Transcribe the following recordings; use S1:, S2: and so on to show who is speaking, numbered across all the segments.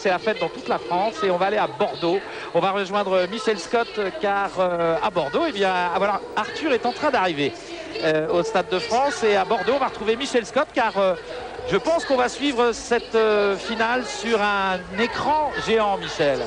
S1: C'est la fête dans toute la France et on va aller à Bordeaux. On va rejoindre Michel Scott car à Bordeaux, eh bien, voilà, Arthur est en train d'arriver au Stade de France et à Bordeaux, on va retrouver Michel Scott car je pense qu'on va suivre cette finale sur un écran géant, Michel.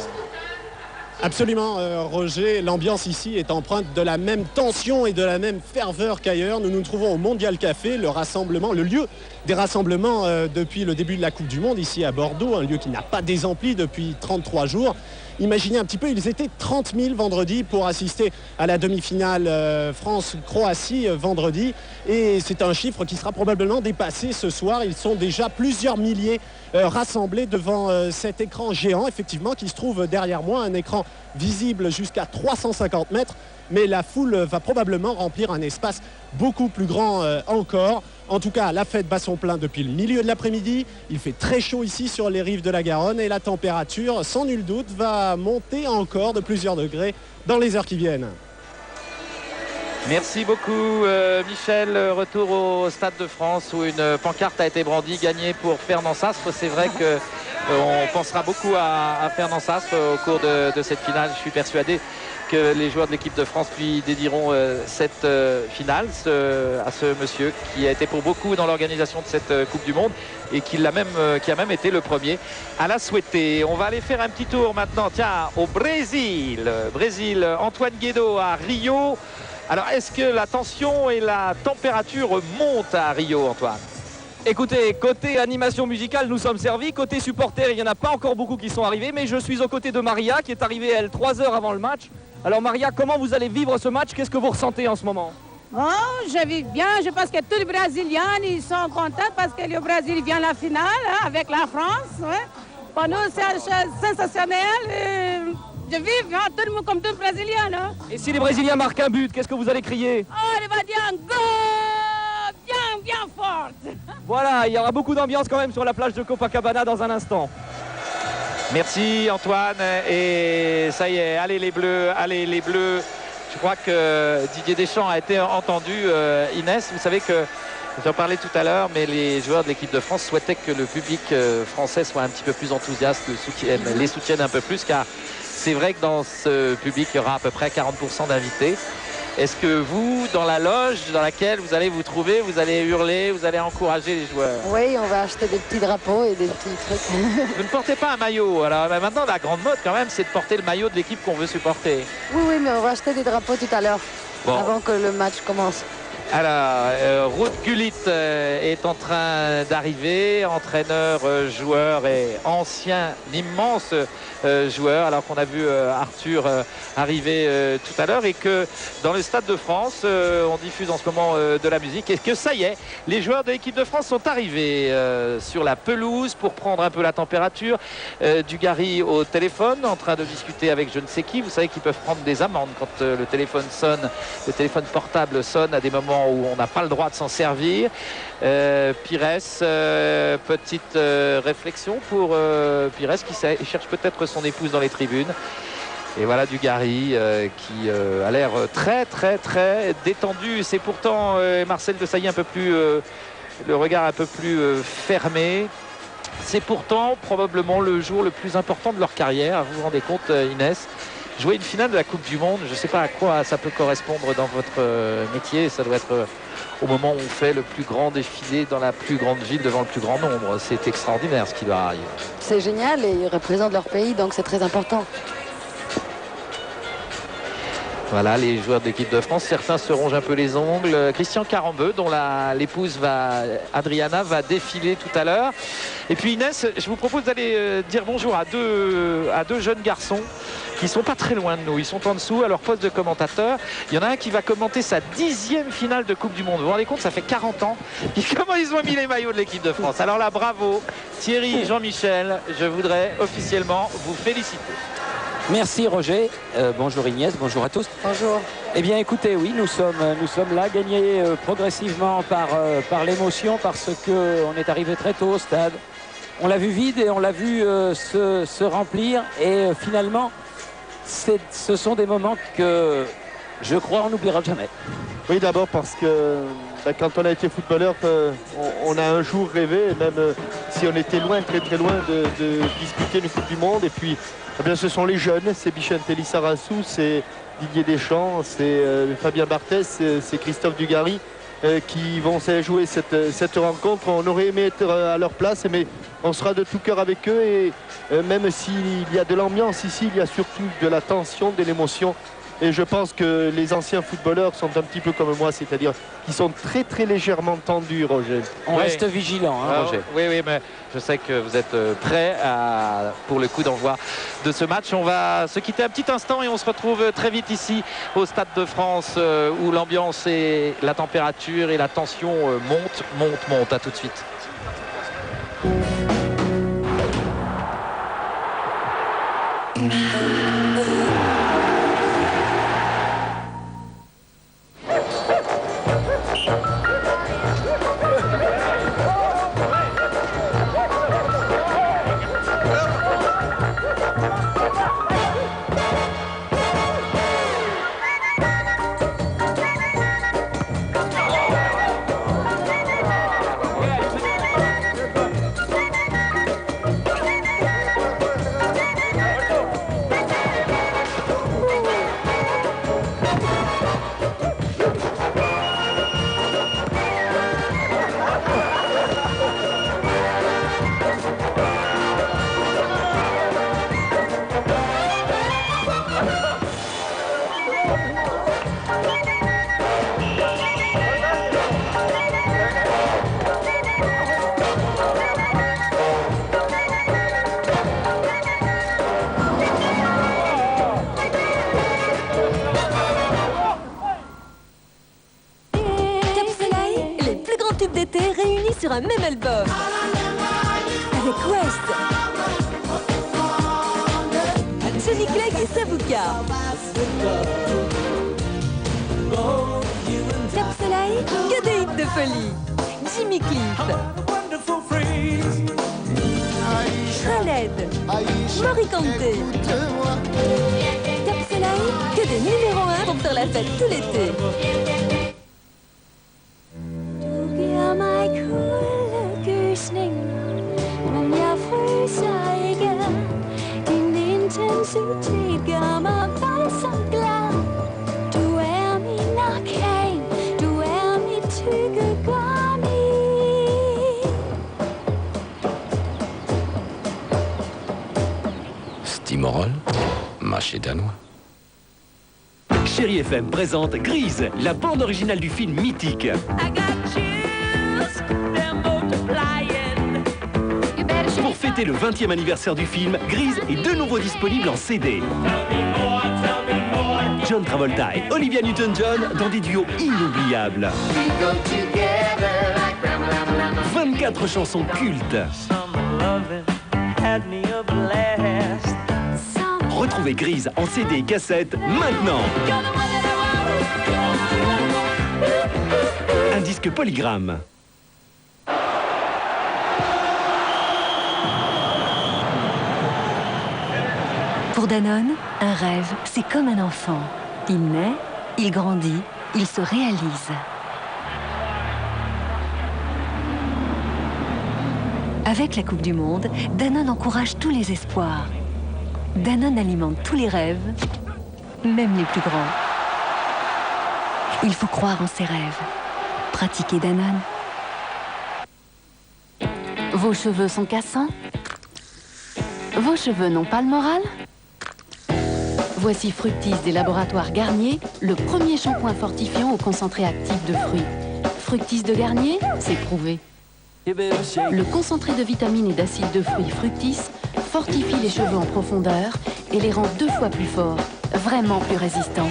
S2: Absolument, Roger. L'ambiance ici est empreinte de la même tension et de la même ferveur qu'ailleurs. Nous nous trouvons au Mondial Café, le lieu des rassemblements depuis le début de la Coupe du Monde ici à Bordeaux, un lieu qui n'a pas désempli depuis 33 jours. Imaginez un petit peu, ils étaient 30 000 vendredi pour assister à la demi-finale France-Croatie vendredi. Et c'est un chiffre qui sera probablement dépassé ce soir. Ils sont déjà plusieurs milliers rassemblés devant cet écran géant, effectivement, qui se trouve derrière moi. Un écran visible jusqu'à 350 mètres. Mais la foule va probablement remplir un espace beaucoup plus grand encore. En tout cas, la fête bat son plein depuis le milieu de l'après-midi. Il fait très chaud ici sur les rives de la Garonne et la température, sans nul doute, va monter encore de plusieurs degrés dans les heures qui viennent.
S1: Merci beaucoup Michel. Retour au Stade de France où une pancarte a été brandie, gagnée pour Fernand Sastre. C'est vrai qu'on pensera beaucoup à Fernand Sastre au cours de cette finale. Je suis persuadé que les joueurs de l'équipe de France lui dédieront cette finale à ce monsieur qui a été pour beaucoup dans l'organisation de cette Coupe du Monde et qui a même été le premier à la souhaiter. On va aller faire un petit tour maintenant, tiens, au Brésil. Antoine Guédot à Rio. Alors, est-ce que la tension et la température montent à Rio, Antoine ?
S3: Écoutez, côté animation musicale, nous sommes servis. Côté supporters, il n'y en a pas encore beaucoup qui sont arrivés. Mais je suis aux côtés de Maria, qui est arrivée, elle, 3 heures avant le match. Alors, Maria, comment vous allez vivre ce match? Qu'est-ce que vous ressentez en ce moment?
S4: Oh, je vis bien. Je pense que tous les Brésiliens, ils sont contents parce que le Brésil vient à la finale avec la France. Ouais. Pour nous, c'est sensationnel. Je vis tout le monde comme tout Brésilien. Hein.
S3: Et si les Brésiliens marquent un but, qu'est-ce que vous allez crier?
S4: Oh, il va dire un goal bien fort.
S3: Voilà, il y aura beaucoup d'ambiance quand même sur la plage de Copacabana dans un instant.
S1: Merci Antoine. Et ça y est, allez les Bleus, allez les Bleus. Je crois que Didier Deschamps a été entendu. Inès, vous savez que j'en parlais tout à l'heure, mais les joueurs de l'équipe de France souhaitaient que le public français soit un petit peu plus enthousiaste, les soutienne un peu plus, car c'est vrai que dans ce public, il y aura à peu près 40% d'invités. Est-ce que vous, dans la loge dans laquelle vous allez vous trouver, vous allez hurler, vous allez encourager les joueurs?
S5: Oui, on va acheter des petits drapeaux et des petits trucs.
S1: Vous ne portez pas un maillot. Alors maintenant, la grande mode quand même, c'est de porter le maillot de l'équipe qu'on veut supporter.
S5: Oui, mais on va acheter des drapeaux tout à l'heure, avant que le match commence.
S1: Alors, Ruud Gullit est en train d'arriver, entraîneur, joueur et ancien immense joueur, alors qu'on a vu Arthur arriver tout à l'heure et que dans le Stade de France, on diffuse en ce moment de la musique et que ça y est, les joueurs de l'équipe de France sont arrivés sur la pelouse pour prendre un peu la température. Dugarry au téléphone, en train de discuter avec je ne sais qui. Vous savez qu'ils peuvent prendre des amendes quand le téléphone sonne, le téléphone portable sonne à des moments où on n'a pas le droit de s'en servir. Pires, petite réflexion pour Pires qui cherche peut-être son épouse dans les tribunes. Et voilà Dugarry qui a l'air très très très détendu. C'est pourtant Marcel Desailly un peu plus le regard un peu plus fermé. C'est pourtant probablement le jour le plus important de leur carrière. Vous vous rendez compte, Inès? Jouer une finale de la Coupe du Monde, je ne sais pas à quoi ça peut correspondre dans votre métier. Ça doit être au moment où on fait le plus grand défilé dans la plus grande ville devant le plus grand nombre. C'est extraordinaire ce qui leur arrive.
S5: C'est génial et ils représentent leur pays, donc c'est très important.
S1: Voilà les joueurs de l'équipe de France, certains se rongent un peu les ongles. Christian Carambeu, dont l'épouse Adriana va défiler tout à l'heure. Et puis Inès, je vous propose d'aller dire bonjour à deux jeunes garçons qui sont pas très loin de nous. Ils sont en dessous à leur poste de commentateur. Il y en a un qui va commenter sa 10e finale de Coupe du Monde. Vous vous rendez compte, ça fait 40 ans. Et comment ils ont mis les maillots de l'équipe de France. Alors là, bravo Thierry, Jean-Michel, je voudrais officiellement vous féliciter.
S3: Merci Roger, bonjour Inès, bonjour à tous.
S5: Bonjour.
S3: Eh bien écoutez, oui, nous sommes là, gagnés progressivement par l'émotion, parce qu'on est arrivé très tôt au stade. On l'a vu vide et on l'a vu se remplir et finalement, ce sont des moments que je crois on n'oubliera jamais.
S6: Oui, d'abord parce que quand on a été footballeur, on a un jour rêvé, même si on était loin, très très loin de disputer une Coupe du Monde. Et puis, eh bien, ce sont les jeunes, c'est Bichentelli Sarassou, c'est Didier Deschamps, c'est Fabien Barthès, c'est Christophe Dugarry qui vont jouer cette rencontre. On aurait aimé être à leur place, mais on sera de tout cœur avec eux. Et même s'il y a de l'ambiance ici, il y a surtout de la tension, de l'émotion. Et je pense que les anciens footballeurs sont un petit peu comme moi, c'est-à-dire qu'ils sont très très légèrement tendus, Roger.
S7: On reste vigilant, hein, Roger.
S1: Oui, mais je sais que vous êtes prêts pour le coup d'envoi de ce match. On va se quitter un petit instant et on se retrouve très vite ici au Stade de France où l'ambiance et la température et la tension montent. À tout de suite.
S8: Sur un même album avec West, Johnny Clegg et Savuka. Cap Soleil, que des hits de folie. Jimmy Cliff, Khaled, Morricante. Cap Soleil, que des numéros 1 pour faire la fête tout l'été.
S9: Stimorol, marché danois.
S10: Chérie FM présente Grise, la bande originale du film mythique. Pour fêter le 20e anniversaire du film, Grise est de nouveau disponible en CD. John Travolta et Olivia Newton-John dans des duos inoubliables. 24 chansons cultes. Retrouvez Grise en CD et cassette maintenant. Un disque Polygram.
S8: Pour Danone, un rêve, c'est comme un enfant. Il naît, il grandit, il se réalise. Avec la Coupe du Monde, Danone encourage tous les espoirs. Danone alimente tous les rêves, même les plus grands. Il faut croire en ses rêves. Pratiquez Danone. Vos cheveux sont cassants? Vos cheveux n'ont pas le moral? Voici Fructis des laboratoires Garnier, le premier shampoing fortifiant au concentré actif de fruits. Fructis de Garnier, c'est prouvé. Le concentré de vitamines et d'acides de fruits Fructis fortifie les cheveux en profondeur et les rend 2 fois plus forts, vraiment plus résistants.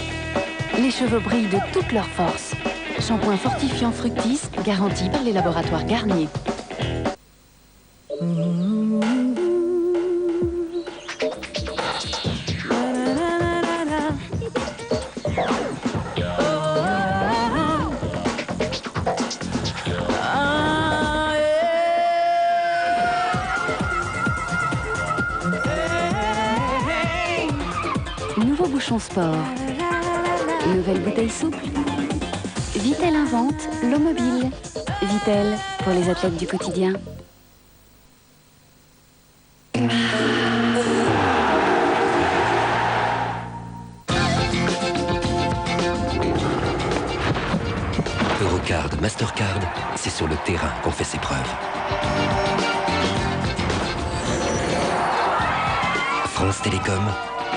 S8: Les cheveux brillent de toute leur force. Shampoing fortifiant Fructis, garanti par les laboratoires Garnier. Nouveau bouchon sport. Nouvelle bouteille souple. Vittel invente l'eau mobile. Vittel, pour les athlètes du quotidien.
S10: Eurocard, Mastercard, c'est sur le terrain qu'on fait ses preuves. France Télécom,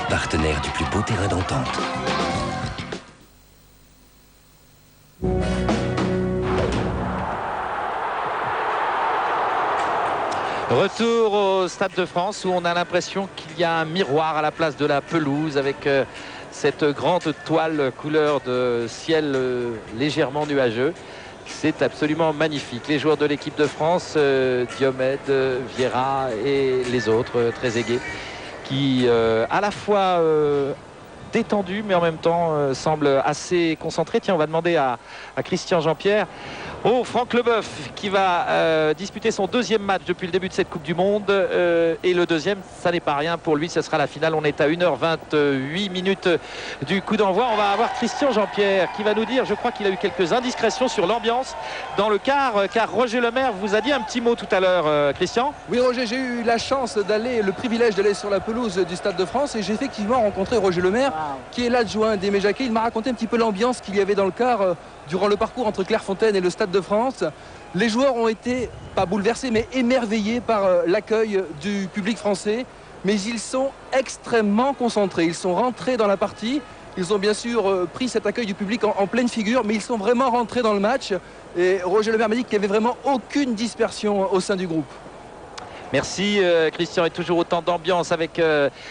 S10: partenaire du plus beau terrain d'entente.
S1: Retour au Stade de France où on a l'impression qu'il y a un miroir à la place de la pelouse avec cette grande toile couleur de ciel légèrement nuageux. C'est absolument magnifique. Les joueurs de l'équipe de France, Diomède, Vieira et les autres, Trezeguet, qui à la fois détendus mais en même temps semblent assez concentrés. Tiens, on va demander à Christian Jean-Pierre. Oh, Franck Leboeuf qui va disputer son deuxième match depuis le début de cette Coupe du Monde. Et le deuxième, ça n'est pas rien pour lui, ce sera la finale. On est à 1h28 minutes du coup d'envoi. On va avoir Christian Jean-Pierre qui va nous dire, je crois qu'il a eu quelques indiscrétions sur l'ambiance dans le car Roger Lemaire vous a dit un petit mot tout à l'heure, Christian.
S11: Oui, Roger, j'ai eu la chance le privilège d'aller sur la pelouse du Stade de France et j'ai effectivement rencontré Roger Lemaire, qui est l'adjoint d'Aimé Jacquet. Il m'a raconté un petit peu l'ambiance qu'il y avait dans le car durant le parcours entre Clairefontaine et le Stade de France. Les joueurs ont été, pas bouleversés, mais émerveillés par l'accueil du public français. Mais ils sont extrêmement concentrés. Ils sont rentrés dans la partie. Ils ont bien sûr pris cet accueil du public en pleine figure, mais ils sont vraiment rentrés dans le match. Et Roger Lemaire m'a dit qu'il n'y avait vraiment aucune dispersion au sein du groupe.
S1: Merci Christian, et toujours autant d'ambiance avec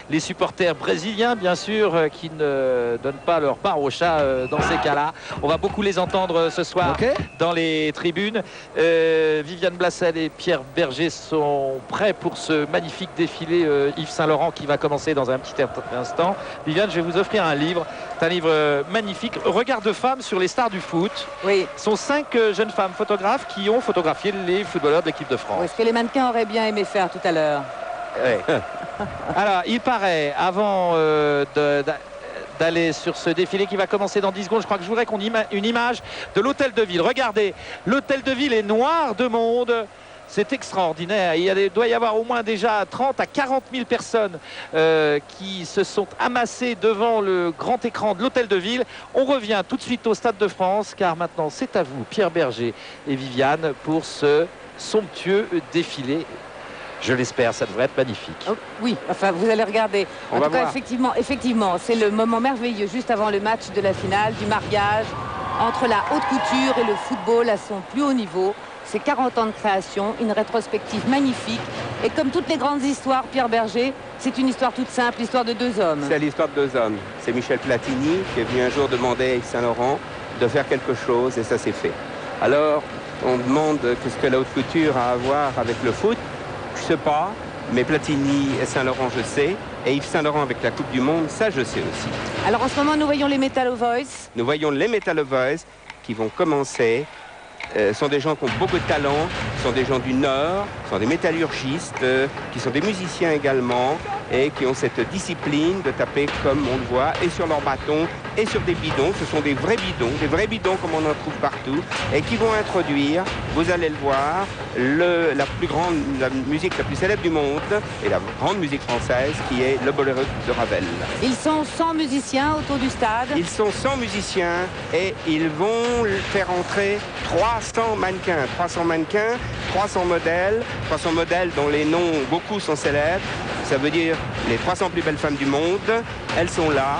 S1: les supporters brésiliens bien sûr qui ne donnent pas leur part au chat dans ces cas-là. On va beaucoup les entendre ce soir dans les tribunes. Viviane Blassel et Pierre Berger sont prêts pour ce magnifique défilé Yves Saint-Laurent qui va commencer dans un petit instant. Viviane, je vais vous offrir un livre. C'est un livre magnifique, Regard de femmes sur les stars du foot.
S12: Oui.
S1: Ce sont 5 jeunes femmes photographes qui ont photographié les footballeurs de l'équipe de France.
S12: Oui, ce que les mannequins auraient bien aimé faire tout à l'heure.
S1: Oui. Alors, il paraît, avant d'aller sur ce défilé qui va commencer dans 10 secondes, je crois que je voudrais qu'on ait une image de l'hôtel de ville. Regardez, l'hôtel de ville est noir de monde. C'est extraordinaire. Il doit y avoir au moins déjà 30 à 40 000 personnes qui se sont amassées devant le grand écran de l'hôtel de ville. On revient tout de suite au Stade de France, car maintenant c'est à vous, Pierre Berger et Viviane, pour ce somptueux défilé. Je l'espère, ça devrait être magnifique.
S12: Oh, oui, enfin vous allez regarder. En tout cas, effectivement, c'est le moment merveilleux juste avant le match de la finale, du mariage entre la haute couture et le football à son plus haut niveau. C'est 40 ans de création, une rétrospective magnifique. Et comme toutes les grandes histoires, Pierre Berger, c'est une histoire toute simple, l'histoire de 2 hommes.
S13: C'est l'histoire de 2 hommes. C'est Michel Platini qui est venu un jour demander à Yves Saint-Laurent de faire quelque chose et ça s'est fait. Alors, on demande qu'est-ce que la haute couture a à voir avec le foot. Je ne sais pas, mais Platini et Saint-Laurent, je sais. Et Yves Saint-Laurent avec la Coupe du Monde, ça je sais aussi.
S12: Alors en ce moment, nous voyons les Metal Voice.
S13: Nous voyons les Metal Voice qui vont commencer. Sont des gens qui ont beaucoup de talent, sont des gens du Nord, sont des métallurgistes, qui sont des musiciens également et qui ont cette discipline de taper comme on le voit et sur leurs bâtons et sur des bidons. Ce sont des vrais bidons comme on en trouve partout et qui vont introduire, vous allez le voir, la musique la plus célèbre du monde et la grande musique française qui est le boléro de Ravel.
S12: Ils sont 100 musiciens autour du stade.
S13: Ils sont 100 musiciens et ils vont faire entrer 300 mannequins, 300 modèles dont les noms, beaucoup sont célèbres. Ça veut dire les 300 plus belles femmes du monde. Elles sont là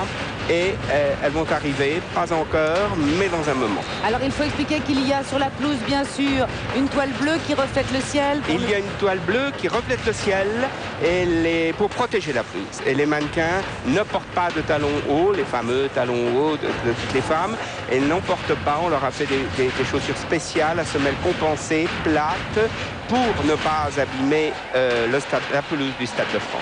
S13: et elles vont arriver, pas encore, mais dans un moment.
S12: Alors il faut expliquer qu'il y a sur la pelouse, bien sûr, une toile bleue qui reflète le ciel.
S13: Il y a une toile bleue qui reflète le ciel pour protéger la pelouse. Et les mannequins ne portent pas de talons hauts, les fameux talons hauts de toutes les femmes. Elles n'en portent pas, on leur a fait des chaussures spéciales à semelles compensées, plates, pour ne pas abîmer la pelouse du Stade de France.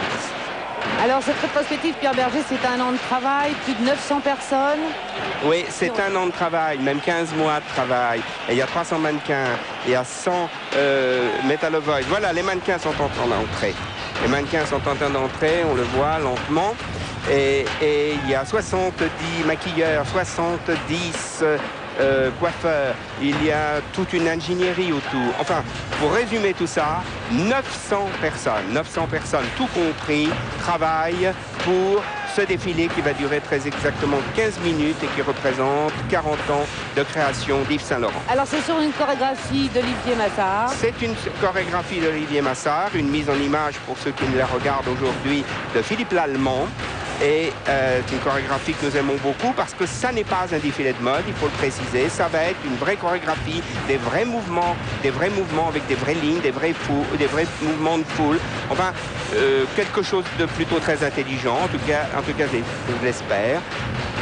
S12: Alors cette rétrospective, Pierre Berger, c'est un an de travail, plus de 900 personnes.
S13: Oui, c'est un an de travail, même 15 mois de travail. Et il y a 300 mannequins, il y a 100 Metal Voice. Voilà, les mannequins sont en train d'entrer. Les mannequins sont en train d'entrer, on le voit lentement. Et il y a 70 maquilleurs, 70 coiffeurs, il y a toute une ingénierie autour. Enfin, pour résumer tout ça, 900 personnes, tout compris, travaillent pour ce défilé qui va durer très exactement 15 minutes et qui représente 40 ans de création d'Yves Saint-Laurent.
S12: Alors c'est sur une chorégraphie d'Olivier Massart.
S13: C'est une chorégraphie d'Olivier Massart, une mise en image pour ceux qui la regardent aujourd'hui de Philippe Lallemand. Et c'est une chorégraphie que nous aimons beaucoup parce que ça n'est pas un défilé de mode, il faut le préciser. Ça va être une vraie chorégraphie, des vrais mouvements avec des vraies lignes, des vrais mouvements de foule. Enfin, quelque chose de plutôt très intelligent, en tout cas je l'espère.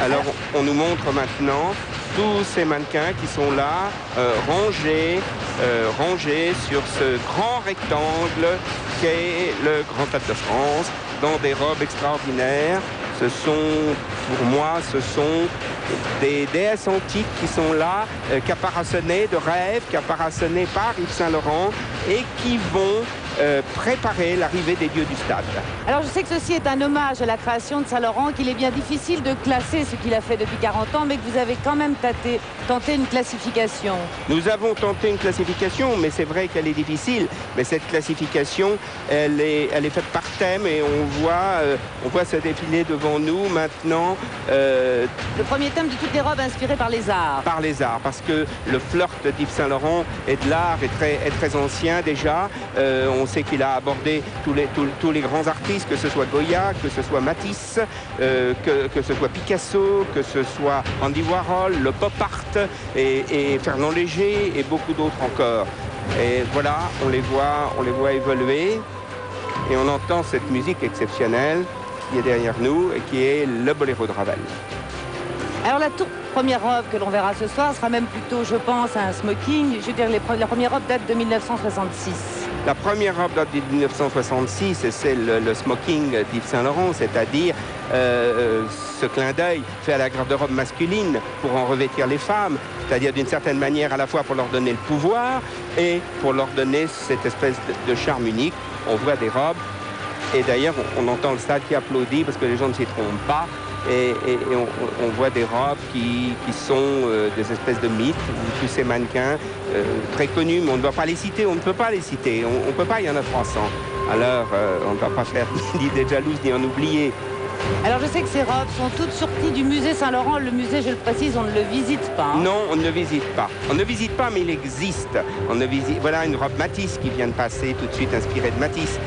S13: Alors on nous montre maintenant tous ces mannequins qui sont là, rangés sur ce grand rectangle qu'est le Grand Stade de France, dans des robes extraordinaires. Pour moi, ce sont des déesses antiques qui sont là, caparaçonnées de rêves, caparaçonnées par Yves Saint-Laurent et qui vont préparer l'arrivée des dieux du stade.
S12: Alors je sais que ceci est un hommage à la création de Saint-Laurent, qu'il est bien difficile de classer ce qu'il a fait depuis 40 ans, mais que vous avez quand même tenté une classification. Nous
S13: avons tenté une classification, mais c'est vrai qu'elle est difficile. Mais cette classification, elle est faite par thème et on voit ce défilé devant nous maintenant.
S12: Le premier thème de toutes les robes inspirées par les arts.
S13: Par les arts, parce que le flirt d'Yves Saint-Laurent et de l'art est très ancien déjà. On sait qu'il a abordé tous les grands artistes, que ce soit Goya, que ce soit Matisse, que ce soit Picasso, que ce soit Andy Warhol, le pop art et Fernand Léger et beaucoup d'autres encore. Et voilà, on les voit évoluer et on entend cette musique exceptionnelle qui est derrière nous et qui est le boléro de Ravel.
S12: Alors la toute première robe que l'on verra ce soir sera même plutôt, je pense, un smoking. Je veux dire, la première robe date de 1966.
S13: La première robe date de 1966 et c'est le smoking d'Yves Saint-Laurent, c'est-à-dire ce clin d'œil fait à la garde-robe masculine pour en revêtir les femmes, c'est-à-dire d'une certaine manière à la fois pour leur donner le pouvoir et pour leur donner cette espèce de charme unique. On voit des robes et d'ailleurs on entend le stade qui applaudit parce que les gens ne s'y trompent pas. Et on voit des robes qui sont des espèces de mythes, tous ces mannequins très connus, mais on ne doit pas les citer, on ne peut pas les citer, on ne peut pas, il y en a 300. Alors on ne va pas faire d'idée jalouse ni en oublier.
S12: Alors je sais que ces robes sont toutes sorties du musée Saint-Laurent. Le musée, je le précise, on ne le visite pas. Hein.
S13: Non, on ne le visite pas. On ne visite pas, mais il existe. Voilà une robe Matisse qui vient de passer tout de suite, inspirée de Matisse.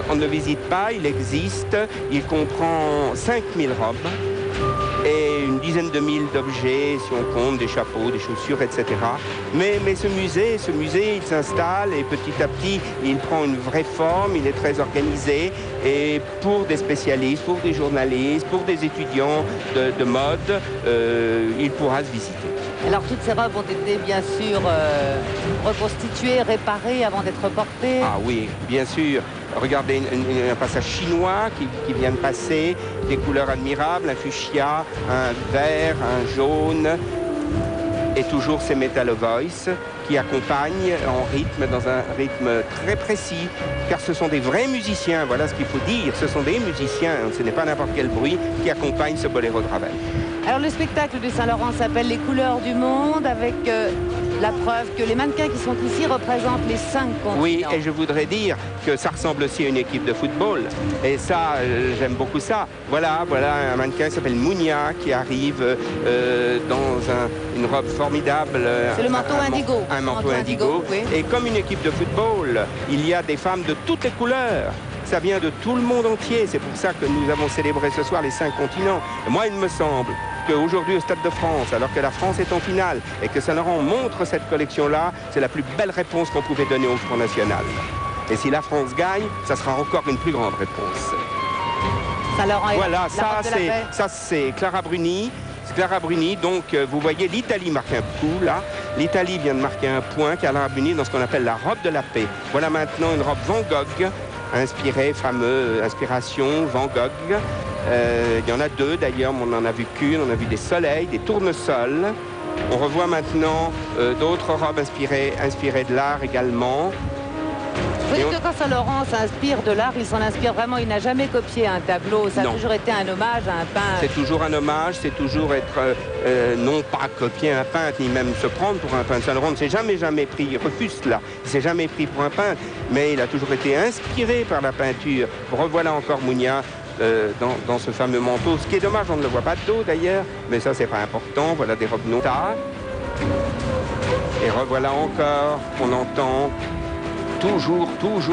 S13: On ne le visite pas, il existe. Il comprend 5000 robes et une dizaine de mille d'objets, si on compte des chapeaux, des chaussures, etc. Mais ce musée, il s'installe et petit à petit, il prend une vraie forme, il est très organisé. Et pour des spécialistes, pour des journalistes, pour des étudiants de mode, il pourra se visiter.
S12: Alors toutes ces robes ont été bien sûr reconstituées, réparées avant d'être portées.
S13: Ah oui, bien sûr. Regardez un passage chinois qui vient de passer, des couleurs admirables, un fuchsia, un vert, un jaune, et toujours ces Metal Voice qui accompagnent en rythme, dans un rythme très précis, car ce sont des vrais musiciens, voilà ce qu'il faut dire, ce sont des musiciens, ce n'est pas n'importe quel bruit qui accompagne ce boléro de Ravel.
S12: Alors le spectacle de Saint-Laurent s'appelle Les Couleurs du Monde, avec la preuve que les mannequins qui sont ici représentent les 5 continents.
S13: Oui, et je voudrais dire que ça ressemble aussi à une équipe de football. Et ça, j'aime beaucoup ça. Voilà un mannequin qui s'appelle Mounia, qui arrive dans une robe formidable.
S12: C'est le manteau indigo.
S13: Un manteau indigo. Oui. Et comme une équipe de football, il y a des femmes de toutes les couleurs. Ça vient de tout le monde entier. C'est pour ça que nous avons célébré ce soir les 5 continents. Et moi, il me semble qu'aujourd'hui, au Stade de France, alors que la France est en finale et que Saint-Laurent montre cette collection-là, c'est la plus belle réponse qu'on pouvait donner au Front National. Et si la France gagne, ça sera encore une plus grande réponse.
S12: Saint-Laurent
S13: voilà, ça c'est Clara Bruni. Clara Bruni, donc vous voyez l'Italie marque un coup là. L'Italie vient de marquer un point. Clara Bruni dans ce qu'on appelle la robe de la paix. Voilà maintenant une robe Van Gogh. Inspiration Van Gogh. Il y en a 2 d'ailleurs, mais on n'en a vu qu'une. On a vu des soleils, des tournesols. On revoit maintenant d'autres robes inspirées de l'art également.
S12: Vous dites que quand Saint-Laurent s'inspire de l'art, il s'en inspire vraiment, il n'a jamais copié un tableau, ça a toujours été un hommage à un peintre.
S13: C'est toujours un hommage, c'est toujours être, non pas copier un peintre, ni même se prendre pour un peintre. Saint-Laurent ne s'est jamais pris, il refuse cela, il ne s'est jamais pris pour un peintre, mais il a toujours été inspiré par la peinture. Revoilà encore Mounia dans ce fameux manteau, ce qui est dommage, on ne le voit pas de dos d'ailleurs, mais ça c'est pas important, voilà des robes noires. Et revoilà encore, on entend toujours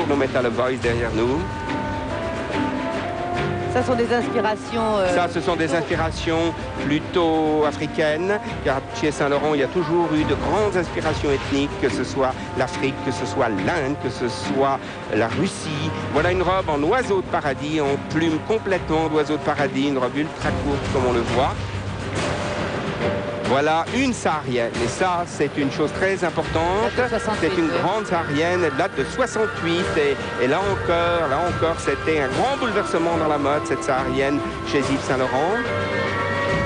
S13: nos Metal Voice derrière nous.
S12: Ça sont des inspirations...
S13: Ça, ce sont des inspirations plutôt africaines, car chez Saint-Laurent, il y a toujours eu de grandes inspirations ethniques, que ce soit l'Afrique, que ce soit l'Inde, que ce soit la Russie. Voilà une robe en oiseau de paradis, en plume complètement d'oiseau de paradis, une robe ultra courte comme on le voit. Voilà une saharienne, et ça c'est une chose très importante, c'est une grande saharienne, elle date de 68 et là encore c'était un grand bouleversement dans la mode, cette saharienne chez Yves Saint-Laurent.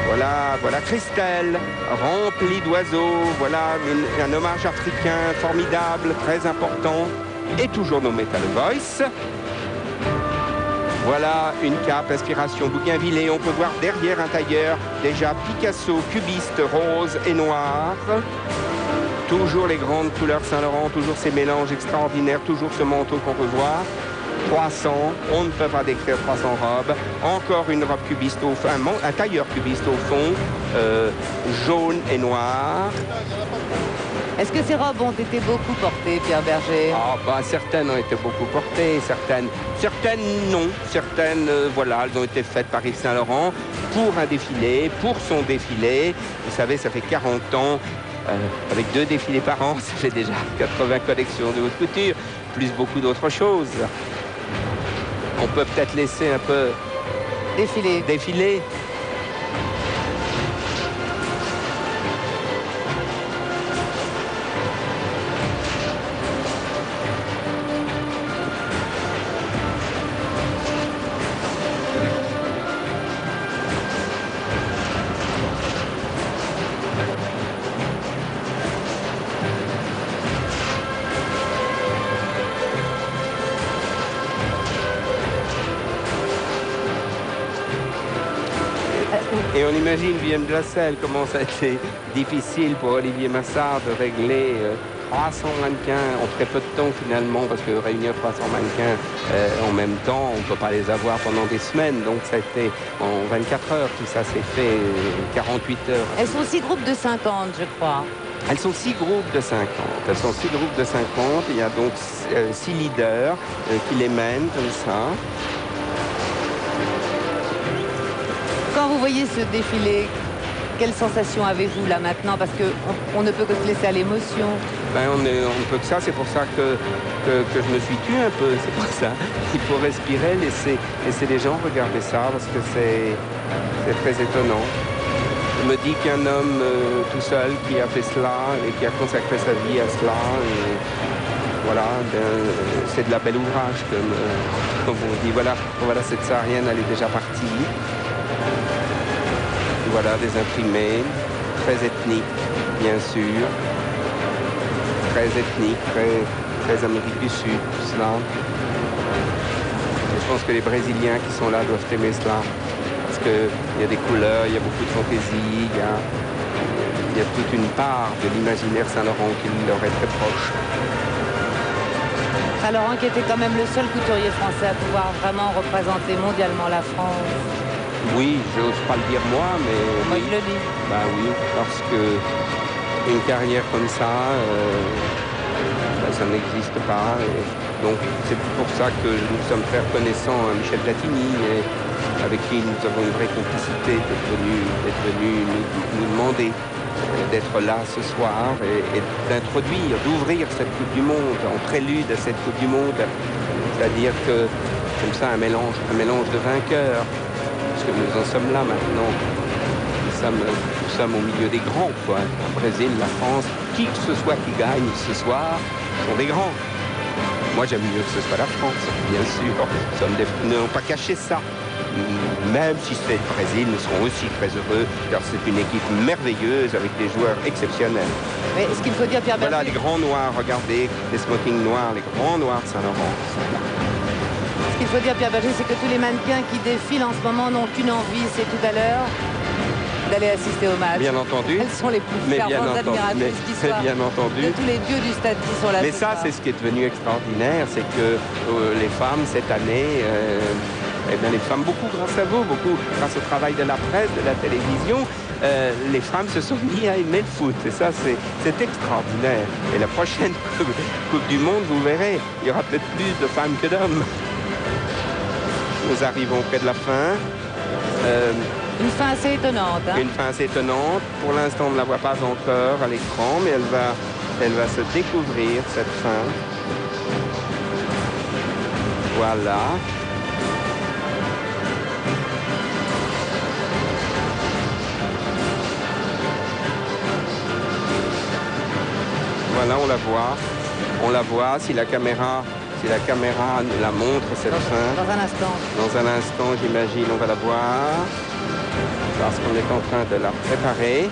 S13: Voilà Christelle, remplie d'oiseaux, voilà un hommage africain formidable, très important, et toujours nos Metal Voice. Voilà une cape, inspiration Bougainvillé. On peut voir derrière un tailleur déjà Picasso, cubiste, rose et noir. Toujours les grandes couleurs Saint-Laurent, toujours ces mélanges extraordinaires, toujours ce manteau qu'on peut voir. 300, on ne peut pas décrire 300 robes. Encore une robe cubiste au fond, un tailleur cubiste au fond, jaune et noir.
S12: Est-ce que ces robes ont été beaucoup portées, Pierre Berger?
S13: Certaines ont été beaucoup portées, certaines non. Certaines, elles ont été faites par Yves Saint-Laurent pour un défilé, pour son défilé. Vous savez, ça fait 40 ans, avec 2 défilés par an, ça fait déjà 80 collections de haute couture, plus beaucoup d'autres choses. On peut peut-être laisser un peu défiler. Et on imagine, Vienne de la Selle, comment ça a été difficile pour Olivier Massard de régler 300 mannequins en très peu de temps finalement, parce que réunir 300 mannequins en même temps, on ne peut pas les avoir pendant des semaines. Donc ça a été en 24 heures, tout ça s'est fait 48 heures.
S12: Elles sont 6 groupes de 50, je crois.
S13: Elles sont 6 groupes de 50. Elles sont 6 groupes de 50. Il y a donc 6 leaders qui les mènent comme ça.
S12: Quand vous voyez ce défilé, quelle sensation avez-vous là maintenant? Parce qu'on ne peut que se laisser à l'émotion.
S13: On ne peut que ça, c'est pour ça que je me suis tué un peu, c'est pour ça. Il faut respirer, laisser les gens regarder ça, parce que c'est très étonnant. Je me dis qu'un homme tout seul qui a fait cela et qui a consacré sa vie à cela, c'est de la belle ouvrage, comme on dit. Voilà, cette saharienne, elle est déjà partie. Voilà, des imprimés, très ethniques, bien sûr. Très ethniques, très Amérique du Sud, tout cela. Et je pense que les Brésiliens qui sont là doivent aimer cela. Parce qu'il y a des couleurs, il y a beaucoup de fantaisie, il y a toute une part de l'imaginaire Saint-Laurent qui leur est très proche.
S12: Saint-Laurent qui était quand même le seul couturier français à pouvoir vraiment représenter mondialement la France.
S13: Oui, j'ose pas le dire moi, mais...
S12: Moi, je le dis.
S13: Oui, parce que une carrière comme ça, ça n'existe pas. Et donc, c'est pour ça que nous sommes très reconnaissants à Michel Platini, avec qui nous avons une vraie complicité, d'être venu nous demander d'être là ce soir et d'introduire, d'ouvrir cette Coupe du Monde, en prélude à cette Coupe du Monde. C'est-à-dire que, comme ça, un mélange de vainqueurs. Parce que nous en sommes là maintenant. Nous sommes au milieu des grands, quoi. Le Brésil, la France, qui que ce soit qui gagne ce soir, sont des grands. Moi, j'aime mieux que ce soit la France, bien sûr. Nous n'avons pas caché ça. Même si c'est le Brésil, nous serons aussi très heureux, car c'est une équipe merveilleuse avec des joueurs exceptionnels.
S12: Mais ce qu'il faut dire, Pierre
S13: Voilà,
S12: Berger...
S13: les grands noirs, regardez, les smokings noirs, les grands noirs de Saint-Laurent.
S12: Ce qu'il faut dire, Pierre Berger, c'est que tous les mannequins qui défilent en ce moment n'ont qu'une envie, c'est tout à l'heure d'aller assister au match.
S13: Bien entendu.
S12: Elles sont les plus ferventes admiratrices qui soient
S13: bien entendu.
S12: de tous les dieux du stade qui sont là.
S13: Mais ça, c'est ce qui est devenu extraordinaire, c'est que les femmes, cette année, eh bien, les femmes, beaucoup grâce à vous, beaucoup grâce au travail de la presse, de la télévision, les femmes se sont mises à aimer le foot. Et ça, c'est extraordinaire. Et la prochaine Coupe du Monde, vous verrez, il y aura peut-être plus de femmes que d'hommes. Nous arrivons près de la fin.
S12: Une fin assez étonnante. Hein.
S13: Une fin assez étonnante. Pour l'instant, on ne la voit pas encore à l'écran, mais elle va se découvrir, cette fin. Voilà. Voilà, on la voit. On la voit. Si la caméra la montre, cette fin.
S12: Dans un instant.
S13: Dans un instant, j'imagine, on va la voir. Parce qu'on est en train de la préparer.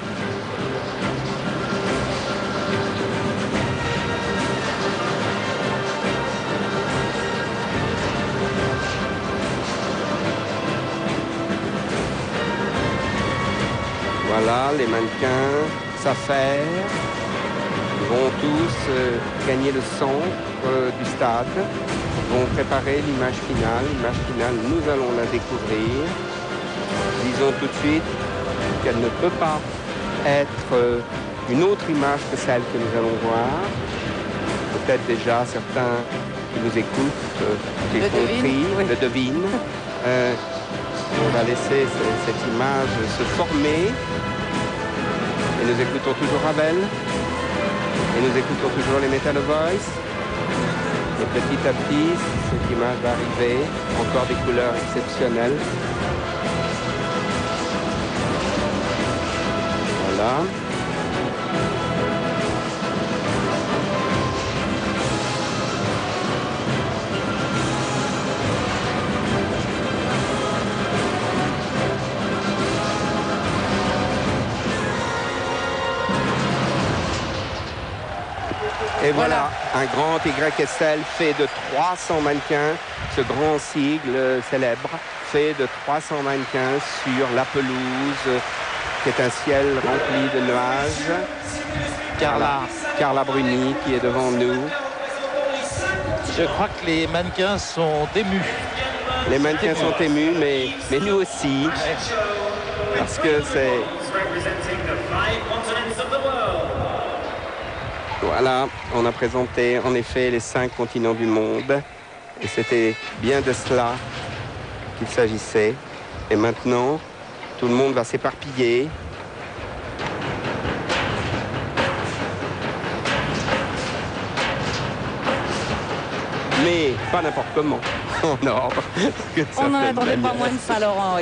S13: Voilà, les mannequins s'affairent. Ils vont tous gagner le centre du stade. Ils vont préparer l'image finale. L'image finale, nous allons la découvrir. Disons tout de suite qu'elle ne peut pas être une autre image que celle que nous allons voir. Peut-être déjà certains qui nous écoutent, le devinent. On va laisser cette image se former. Et nous écoutons toujours Ravel. Et nous écoutons toujours les Metal Voice. Et petit à petit, cette image va arriver. Encore des couleurs exceptionnelles. Voilà. Et voilà, un grand YSL fait de 300 mannequins, ce grand sigle célèbre, fait de 300 mannequins sur la pelouse, qui est un ciel rempli de nuages. Carla Bruni qui est devant nous.
S1: Je crois que les mannequins sont émus.
S13: Les mannequins sont émus, mais nous aussi. Parce que c'est... Voilà, on a présenté en effet les 5 continents du monde. Et c'était bien de cela qu'il s'agissait. Et maintenant, tout le monde va s'éparpiller. Mais pas n'importe comment, en ordre.
S12: On n'en attendait pas moins de Saint-Laurent.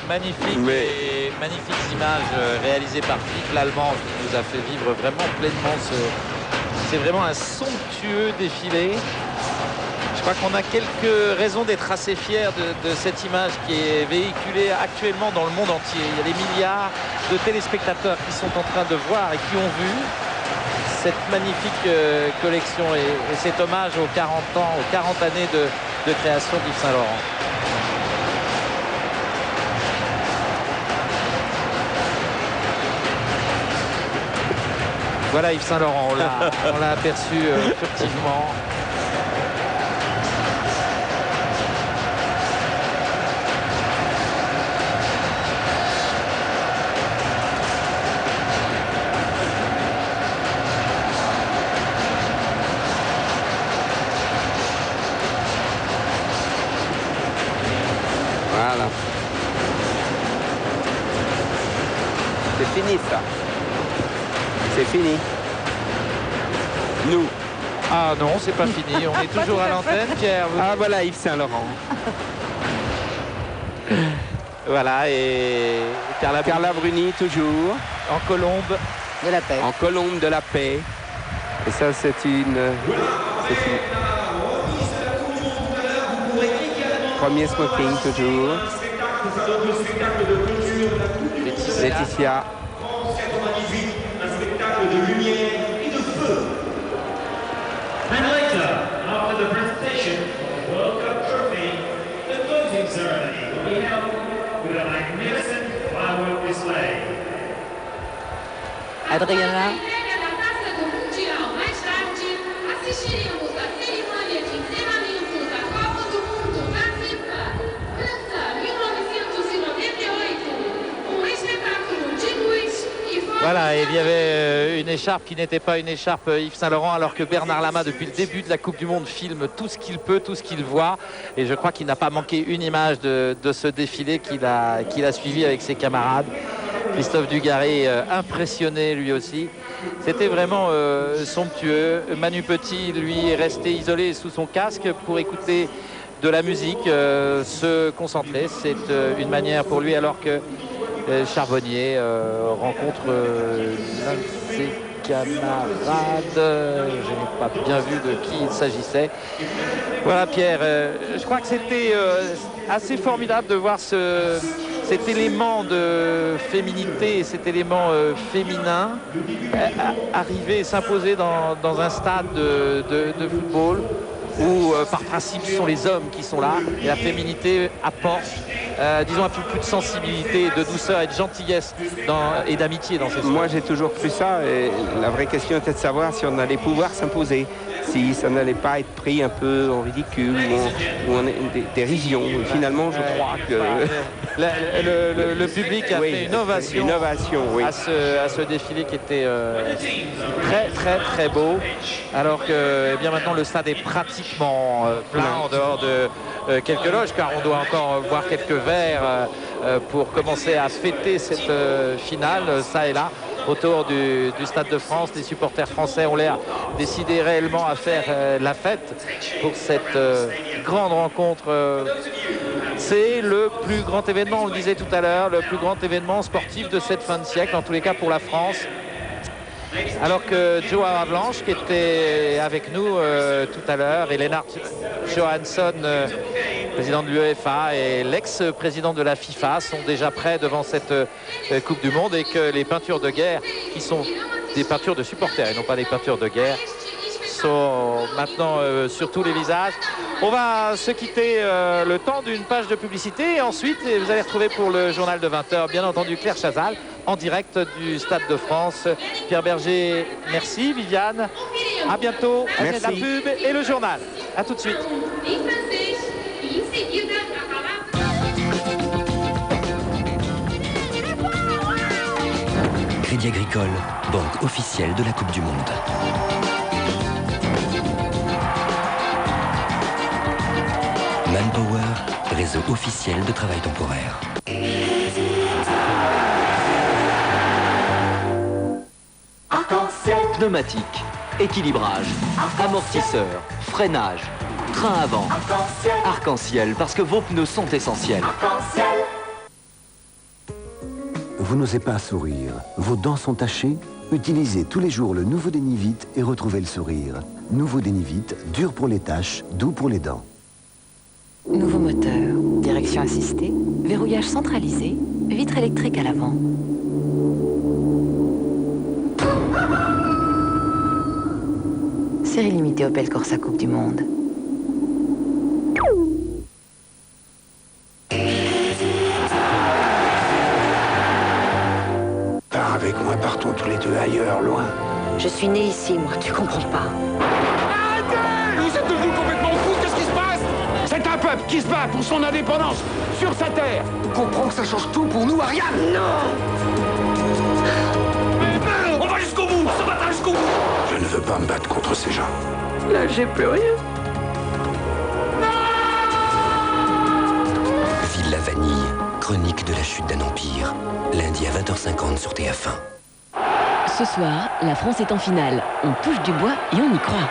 S1: Magnifique, magnifiques images réalisées par Philippe Lallemand qui nous a fait vivre vraiment pleinement c'est vraiment un somptueux défilé. Je crois qu'on a quelques raisons d'être assez fiers de cette image qui est véhiculée actuellement dans le monde entier. Il y a des milliards de téléspectateurs qui sont en train de voir et qui ont vu cette magnifique collection et cet hommage aux 40 ans, aux 40 années de création d'Yves Saint-Laurent. Voilà Yves Saint-Laurent, on l'a aperçu furtivement.
S13: Voilà. C'est fini ça. C'est fini. Nous.
S1: Ah non, c'est pas fini. On est toujours à l'antenne, Pierre.
S13: Ah voilà Yves Saint-Laurent. Voilà, et Carla Bruni toujours.
S1: En colombe
S12: de la paix.
S13: En colombe de la paix. Et ça, c'est une... Premier smoking toujours. Laetitia.
S14: de lumière et de feu. And later, after the presentation of the World Cup trophy, the closing ceremony will be held with a magnificent firework display.
S12: Adriana.
S1: Voilà, il y avait une écharpe qui n'était pas une écharpe Yves Saint-Laurent, alors que Bernard Lama, depuis le début de la Coupe du Monde, filme tout ce qu'il peut, tout ce qu'il voit. Et je crois qu'il n'a pas manqué une image de ce défilé qu'il a suivi avec ses camarades. Christophe Dugarry, impressionné lui aussi. C'était vraiment somptueux. Manu Petit, lui, est resté isolé sous son casque pour écouter de la musique, se concentrer. C'est une manière pour lui, alors que Charbonnier rencontre l'un de ses camarades. Je n'ai pas bien vu de qui il s'agissait. Voilà, Pierre, je crois que c'était assez formidable de voir cet élément de féminité, cet élément féminin arriver et s'imposer dans un stade de football où par principe ce sont les hommes qui sont là et la féminité apporte disons un peu plus de sensibilité, de douceur et de gentillesse et d'amitié dans ces sports.
S13: Moi j'ai toujours cru ça et la vraie question était de savoir si on allait pouvoir s'imposer, si ça n'allait pas être pris un peu en ridicule ou en dérision. Finalement je crois que
S1: le public a fait une ovation
S13: oui.
S1: à ce défilé qui était très très très beau, alors que bien maintenant le stade est pratiquement plein en dehors de quelques loges, car on doit encore voir quelques verres pour commencer à fêter cette finale, ça et là, autour du Stade de France. Les supporters français ont l'air décidés réellement à faire la fête pour cette grande rencontre. C'est le plus grand événement, on le disait tout à l'heure, le plus grand événement sportif de cette fin de siècle, en tous les cas pour la France. Alors que Joe Avalanche, qui était avec nous tout à l'heure, et Lennart Johansson, président de l'UEFA, et l'ex-président de la FIFA sont déjà prêts devant cette Coupe du Monde, et que les peintures de guerre, qui sont des peintures de supporters et non pas des peintures de guerre, sont maintenant sur tous les visages. On va se quitter le temps d'une page de publicité, et ensuite vous allez retrouver pour le journal de 20h bien entendu Claire Chazal en direct du Stade de France. Pierre Berger, merci. Viviane, à bientôt.
S13: Merci.
S1: La pub et le journal. À tout de suite.
S10: Crédit Agricole, banque officielle de la Coupe du Monde. Manpower, réseau officiel de travail temporaire.
S15: Pneumatique, équilibrage, amortisseur, freinage, train avant, arc-en-ciel, parce que vos pneus sont essentiels.
S16: Vous n'osez pas sourire, vos dents sont tachées? Utilisez tous les jours le nouveau Denivite et retrouvez le sourire. Nouveau Denivite, dur pour les taches, doux pour les dents.
S8: Nouveau moteur, direction assistée, verrouillage centralisé, vitre électrique à l'avant. Série limitée Opel Corsa Coupe du Monde.
S16: Pars avec moi, partons tous les deux ailleurs, loin.
S5: Je suis née ici, moi, tu comprends pas.
S17: Arrêtez! Vous êtes devenus complètement fous, qu'est-ce qui se passe? C'est un peuple qui se bat pour son indépendance sur sa terre.
S16: Tu comprends que ça change tout pour nous, Ariane?
S17: Non! On va jusqu'au bout, on se battra jusqu'au bout.
S16: Je ne veux pas me battre contre ces gens.
S5: Là, j'ai plus rien.
S10: Villa Vanille, chronique de la chute d'un empire. Lundi à 20h50 sur TF1.
S8: Ce soir, la France est en finale. On touche du bois et on y croit.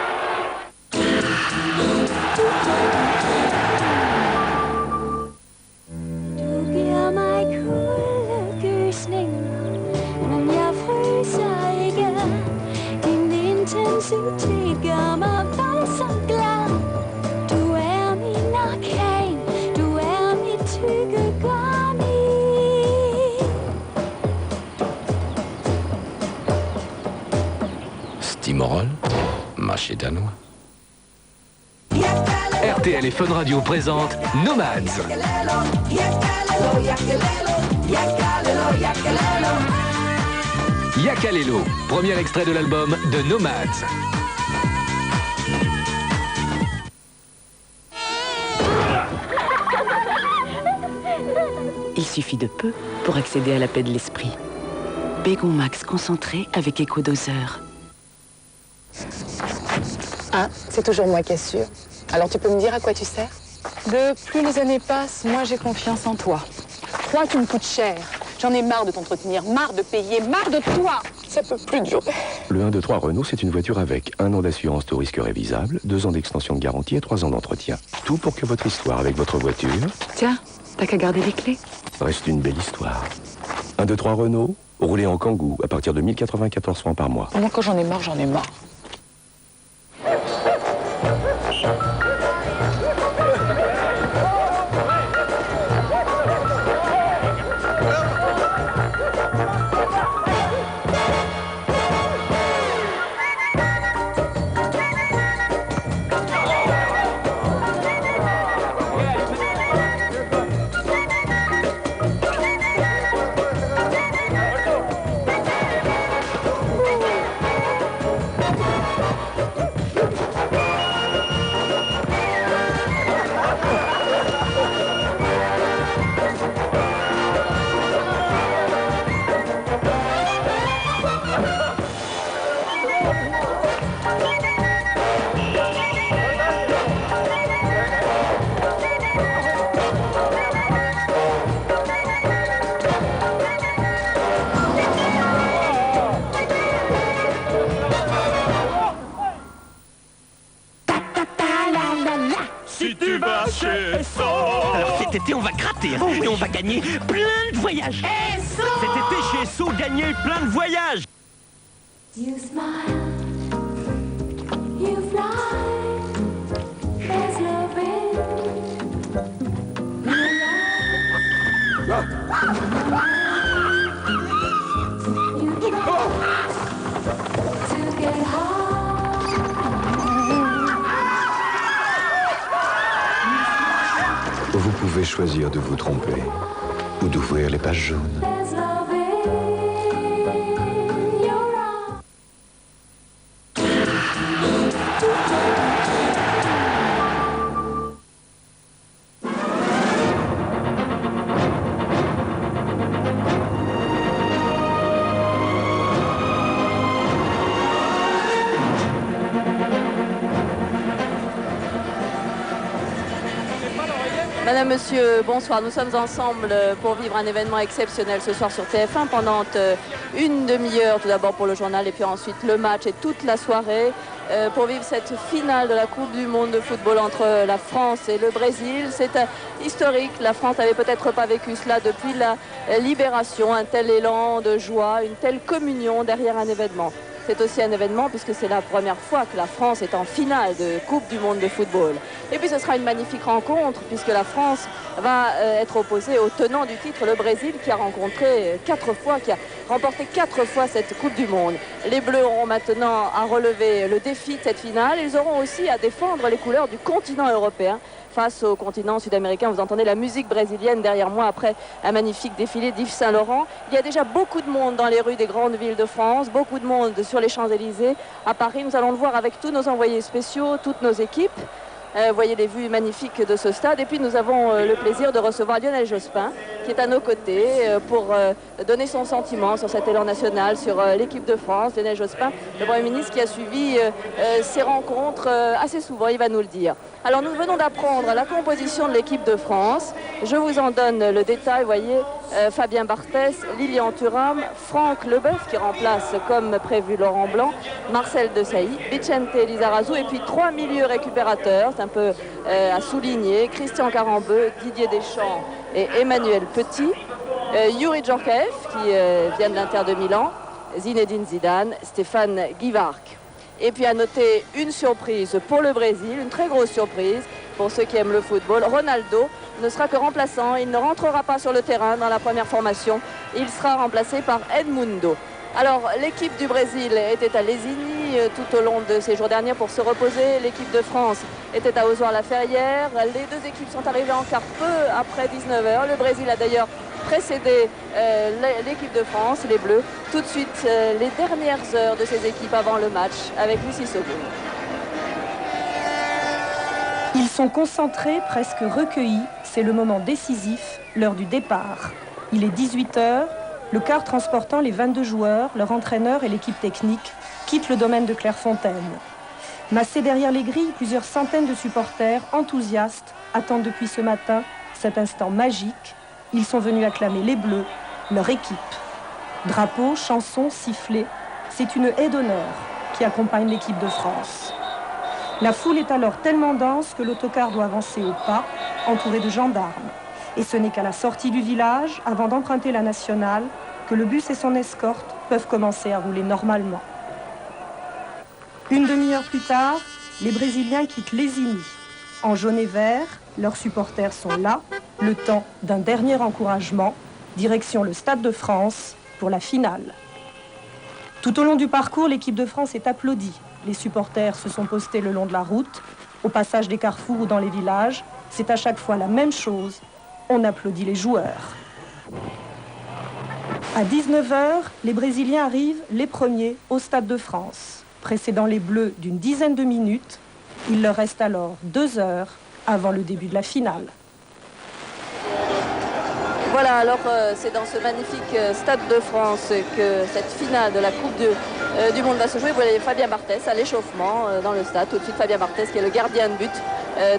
S9: mâché danois.
S10: RTL et Fun Radio présentent Nomads. Yakalelo, premier extrait de l'album de Nomads.
S8: Il suffit de peu pour accéder à la paix de l'esprit. Bégon Max concentré avec éco-doseur.
S18: Ah, c'est toujours moi qui assure. Alors tu peux me dire à quoi tu sers? De plus les années passent, moi j'ai confiance en toi. Toi, tu me coûtes cher. J'en ai marre de t'entretenir, marre de payer, marre de toi. Ça peut plus durer.
S19: Le 1-2-3 Renault, c'est une voiture avec 1 an d'assurance tout risque révisable, 2 ans d'extension de garantie et 3 ans d'entretien. Tout pour que votre histoire avec votre voiture...
S18: Tiens, t'as qu'à garder les clés.
S19: ...reste une belle histoire. 1-2-3 Renault, roulez en Kangoo à partir de 1094 francs par mois.
S18: Moi, quand j'en ai marre, j'en ai marre.
S10: Alors cet été, on va gratter et on va gagner plein de voyages. Cet été, chez Esso, gagner plein de voyages.
S14: You smile, you fly, there's love to get
S16: Vous pouvez choisir de vous tromper ou d'ouvrir les pages jaunes.
S20: Madame, Monsieur, bonsoir. Nous sommes ensemble pour vivre un événement exceptionnel ce soir sur TF1 pendant une demi-heure tout d'abord pour le journal et puis ensuite le match et toute la soirée pour vivre cette finale de la Coupe du Monde de football entre la France et le Brésil. C'est historique. La France n'avait peut-être pas vécu cela depuis la libération, un tel élan de joie, une telle communion derrière un événement. C'est aussi un événement puisque c'est la première fois que la France est en finale de Coupe du Monde de football. Et puis ce sera une magnifique rencontre puisque la France va être opposée au tenant du titre, le Brésil, qui a rencontré 4 fois, qui a remporté 4 fois cette Coupe du Monde. Les Bleus auront maintenant à relever le défi de cette finale. Ils auront aussi à défendre les couleurs du continent européen face au continent sud-américain. Vous entendez la musique brésilienne derrière moi après un magnifique défilé d'Yves Saint-Laurent. Il y a déjà beaucoup de monde dans les rues des grandes villes de France, beaucoup de monde sur les Champs-Élysées. À Paris, nous allons le voir avec tous nos envoyés spéciaux, toutes nos équipes. Voyez les vues magnifiques de ce stade. Et puis nous avons le plaisir de recevoir Lionel Jospin qui est à nos côtés pour donner son sentiment sur cet élan national, sur l'équipe de France. Lionel Jospin, le Premier ministre qui a suivi ces rencontres assez souvent, il va nous le dire. Alors nous venons d'apprendre la composition de l'équipe de France. Je vous en donne le détail. Voyez, Fabien Barthès, Lilian Thuram, Franck Leboeuf qui remplace comme prévu Laurent Blanc, Marcel Desailly, Vicente Lizarazu et puis 3 milieux récupérateurs. Un peu à souligner, Christian Carambeu, Didier Deschamps et Emmanuel Petit, Yuri Djorkaeff qui vient de l'Inter de Milan, Zinedine Zidane, Stéphane Guivarc'h. Et puis à noter une surprise pour le Brésil, une très grosse surprise pour ceux qui aiment le football. Ronaldo ne sera que remplaçant, il ne rentrera pas sur le terrain dans la première formation, il sera remplacé par Edmundo. Alors, l'équipe du Brésil était à Lesigny tout au long de ces jours derniers pour se reposer. L'équipe de France était à Ozoir-la-Ferrière. Les deux équipes sont arrivées en quart peu après 19h. Le Brésil a d'ailleurs précédé l'équipe de France, les Bleus. Tout de suite, les dernières heures de ces équipes avant le match avec Lucie Sauboul.
S21: Ils sont concentrés, presque recueillis. C'est le moment décisif, l'heure du départ. Il est 18h. Le car transportant les 22 joueurs, leur entraîneur et l'équipe technique quittent le domaine de Clairefontaine. Massés derrière les grilles, plusieurs centaines de supporters enthousiastes attendent depuis ce matin cet instant magique. Ils sont venus acclamer les Bleus, leur équipe. Drapeaux, chansons, sifflets, c'est une haie d'honneur qui accompagne l'équipe de France. La foule est alors tellement dense que l'autocar doit avancer au pas, entouré de gendarmes. Et ce n'est qu'à la sortie du village, avant d'emprunter la nationale, que le bus et son escorte peuvent commencer à rouler normalement. Une demi-heure plus tard, les Brésiliens quittent Lesigny. En jaune et vert, leurs supporters sont là, le temps d'un dernier encouragement, direction le Stade de France pour la finale. Tout au long du parcours, l'équipe de France est applaudie. Les supporters se sont postés le long de la route, au passage des carrefours ou dans les villages. C'est à chaque fois la même chose. On applaudit les joueurs. À 19h, les Brésiliens arrivent les premiers au Stade de France. Précédant les Bleus d'une dizaine de minutes, il leur reste alors 2 heures avant le début de la finale.
S20: Voilà, alors c'est dans ce magnifique Stade de France que cette finale de la Coupe du Monde va se jouer. Vous voyez Fabien Barthès à l'échauffement dans le stade. Tout de suite Fabien Barthès qui est le gardien de but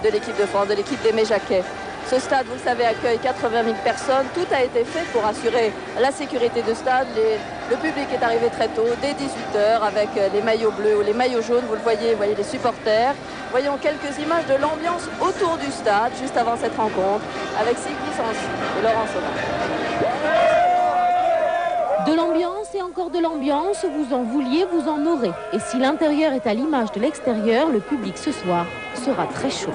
S20: de l'équipe de France, de l'équipe d'Aimé Jacquet. Ce stade, vous le savez, accueille 80 000 personnes. Tout a été fait pour assurer la sécurité du stade. Le public est arrivé très tôt, dès 18h, avec les maillots bleus ou les maillots jaunes. Vous le voyez, vous voyez les supporters. Voyons quelques images de l'ambiance autour du stade, juste avant cette rencontre, avec Sigrid Sancy et Laurent Sauvage.
S8: De l'ambiance et encore de l'ambiance, vous en vouliez, vous en aurez. Et si l'intérieur est à l'image de l'extérieur, le public ce soir sera très chaud.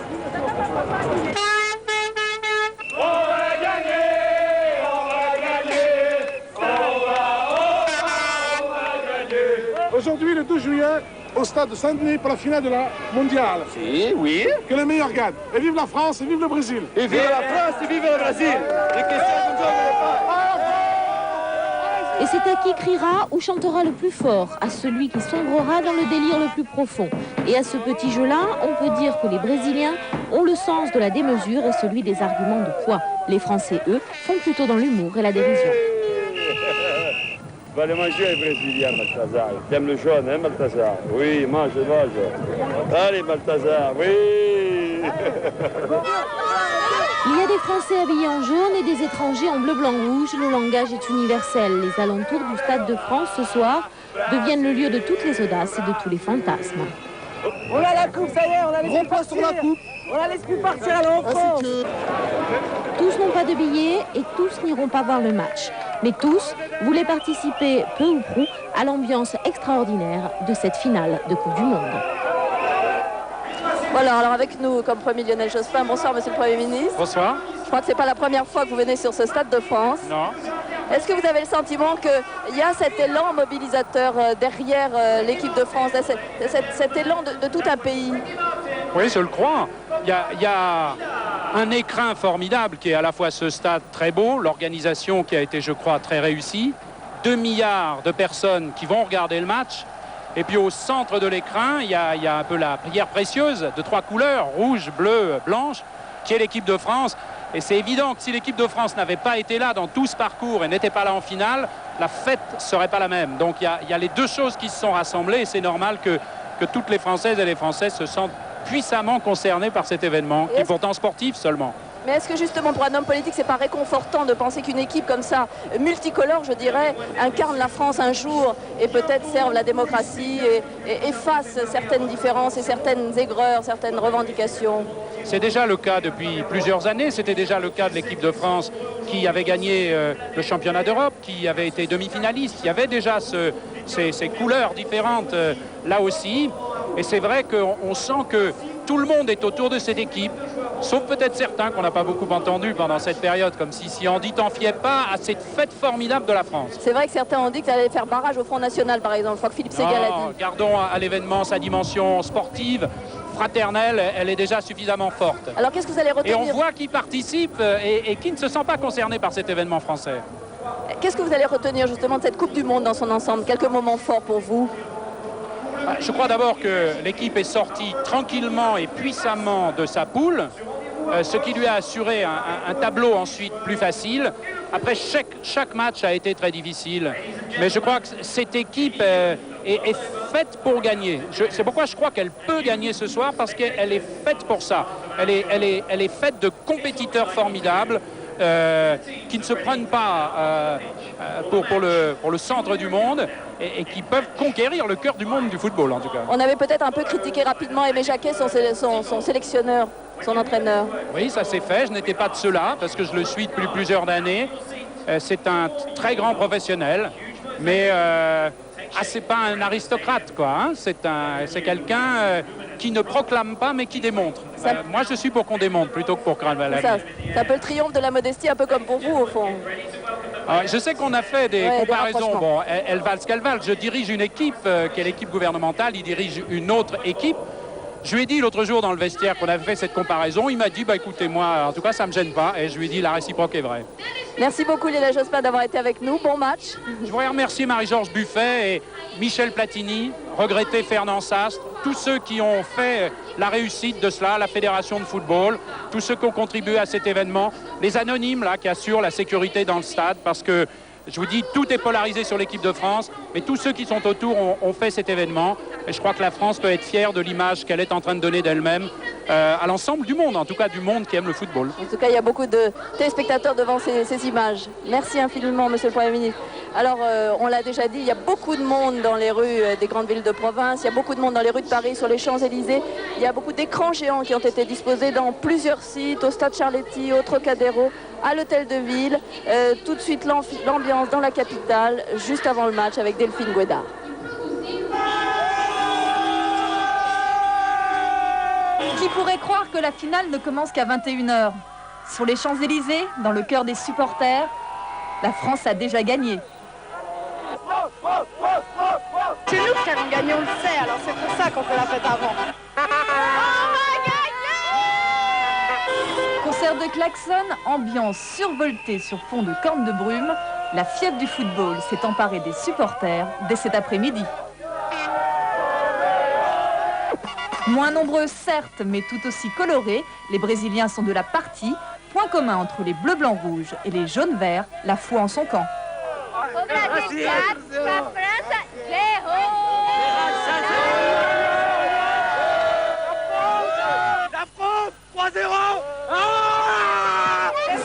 S17: Aujourd'hui, le 12 juillet, au stade de Saint-Denis pour la finale de la mondiale.
S13: Si, oui.
S17: Que le meilleur gagne. Et vive la France et vive le Brésil.
S13: Et vive la France et vive le Brésil.
S8: Et c'est à qui criera ou chantera le plus fort, à celui qui sombrera dans le délire le plus profond. Et à ce petit jeu-là, on peut dire que les Brésiliens ont le sens de la démesure et celui des arguments de poids. Les Français, eux, sont plutôt dans l'humour et la dérision.
S22: Va aller manger les Brésiliens, Balthazar. T'aimes le jaune, hein, Balthazar? Oui, mange, mange. Allez, Balthazar, oui.
S8: Il y a des Français habillés en jaune et des étrangers en bleu, blanc, rouge. Le langage est universel. Les alentours du Stade de France ce soir deviennent le lieu de toutes les audaces et de tous les fantasmes.
S23: On a la coupe, ça y est, on la laisse plus partir. Sur la coupe. On la laisse plus partir à l'enfance.
S8: Tous n'ont pas de billets et tous n'iront pas voir le match. Mais tous voulaient participer, peu ou prou, à l'ambiance extraordinaire de cette finale de Coupe du Monde.
S20: Voilà, alors avec nous, comme promis, Lionel Jospin. Bonsoir, monsieur le Premier ministre.
S24: Bonsoir.
S20: Je crois que ce n'est pas la première fois que vous venez sur ce Stade de France.
S24: Non.
S20: Est-ce que vous avez le sentiment qu'il y a cet élan mobilisateur derrière l'équipe de France, cet élan de tout un pays?
S24: Oui, je le crois. Il y a un écrin formidable qui est à la fois ce stade très beau, l'organisation qui a été, je crois, très réussie, 2 milliards de personnes qui vont regarder le match. Et puis au centre de l'écrin, il y a un peu la pierre précieuse de 3 couleurs, rouge, bleu, blanche, qui est l'équipe de France. Et c'est évident que si l'équipe de France n'avait pas été là dans tout ce parcours et n'était pas là en finale, la fête ne serait pas la même. Donc il y a les deux choses qui se sont rassemblées et c'est normal que toutes les Françaises et les Français se sentent puissamment concernés par cet événement, qui est pourtant sportif seulement.
S20: Mais est-ce que justement pour un homme politique, c'est pas réconfortant de penser qu'une équipe comme ça, multicolore je dirais, incarne la France un jour et peut-être serve la démocratie et efface certaines différences et certaines aigreurs, certaines revendications?
S24: C'est déjà le cas depuis plusieurs années, c'était déjà le cas de l'équipe de France qui avait gagné le championnat d'Europe, qui avait été demi-finaliste. Il y avait déjà ces couleurs différentes là aussi. Et c'est vrai qu'on sent que tout le monde est autour de cette équipe. Sauf peut-être certains qu'on n'a pas beaucoup entendus pendant cette période, comme si Andy t'en fiait pas à cette fête formidable de la France.
S20: C'est vrai que certains ont dit que ça allait faire barrage au Front National, par exemple. Je crois que Philippe Ségal a dit.
S24: Gardons à l'événement sa dimension sportive, fraternelle, elle est déjà suffisamment forte.
S20: Alors qu'est-ce que vous allez retenir?
S24: Et on voit qui participe et qui ne se sent pas concerné par cet événement français.
S20: Qu'est-ce que vous allez retenir justement de cette Coupe du Monde dans son ensemble? Quelques moments forts pour vous?
S24: Je crois d'abord que l'équipe est sortie tranquillement et puissamment de sa poule, ce qui lui a assuré un tableau ensuite plus facile. Après, chaque match a été très difficile, mais je crois que cette équipe est faite pour gagner. C'est pourquoi je crois qu'elle peut gagner ce soir, parce qu'elle est faite pour ça. Elle est faite de compétiteurs formidables, qui ne se prennent pas pour le centre du monde et qui peuvent conquérir le cœur du monde du football, en tout cas.
S20: On avait peut-être un peu critiqué rapidement Aimé Jacquet, son sélectionneur, son entraîneur.
S24: Oui, ça s'est fait. Je n'étais pas de ceux-là parce que je le suis depuis plusieurs années. C'est un très grand professionnel, mais c'est pas un aristocrate, quoi. Hein. C'est quelqu'un qui ne proclame pas, mais qui démontre. Moi, je suis pour qu'on démontre plutôt que pour craindre la vie.
S20: C'est un peu le triomphe de la modestie, un peu comme pour vous, au fond.
S24: Je sais qu'on a fait des comparaisons. Bon, elles valent ce qu'elles valent. Je dirige une équipe qui est l'équipe gouvernementale. Il dirige une autre équipe. Je lui ai dit l'autre jour dans le vestiaire qu'on avait fait cette comparaison. Il m'a dit, écoutez, moi, en tout cas, ça ne me gêne pas. Et je lui ai dit, la réciproque est vraie.
S20: Merci beaucoup, Lionel Jospin, d'avoir été avec nous. Bon match.
S24: Je voudrais remercier Marie-Georges Buffet et Michel Platini, regretter Fernand Sastre, tous ceux qui ont fait la réussite de cela, la Fédération de football, tous ceux qui ont contribué à cet événement, les anonymes là, qui assurent la sécurité dans le stade, parce que je vous dis, tout est polarisé sur l'équipe de France, mais tous ceux qui sont autour ont fait cet événement. Et je crois que la France peut être fière de l'image qu'elle est en train de donner d'elle-même à l'ensemble du monde, en tout cas du monde qui aime le football.
S20: En tout cas, il y a beaucoup de téléspectateurs devant ces images. Merci infiniment, Monsieur le Premier ministre. Alors, on l'a déjà dit, il y a beaucoup de monde dans les rues des grandes villes de province, il y a beaucoup de monde dans les rues de Paris, sur les Champs-Élysées. Il y a beaucoup d'écrans géants qui ont été disposés dans plusieurs sites, au Stade Charletti, au Trocadéro, à l'Hôtel de Ville. Tout de suite, l'ambiance dans la capitale, juste avant le match avec Delphine Guédard.
S2: Qui pourrait croire que la finale ne commence qu'à 21h? Sur les Champs-Élysées, dans le cœur des supporters, la France a déjà gagné.
S23: C'est nous qui avons gagné, on le sait, alors c'est pour ça qu'on fait la fête avant.
S2: Concert de klaxons, ambiance survoltée sur fond de cornes de brume, la fièvre du football s'est emparée des supporters dès cet après-midi. Moins nombreux certes, mais tout aussi colorés, les Brésiliens sont de la partie. Point commun entre les bleus, blancs, rouges et les jaunes, verts, la foi en son camp.
S23: La France, 3-0.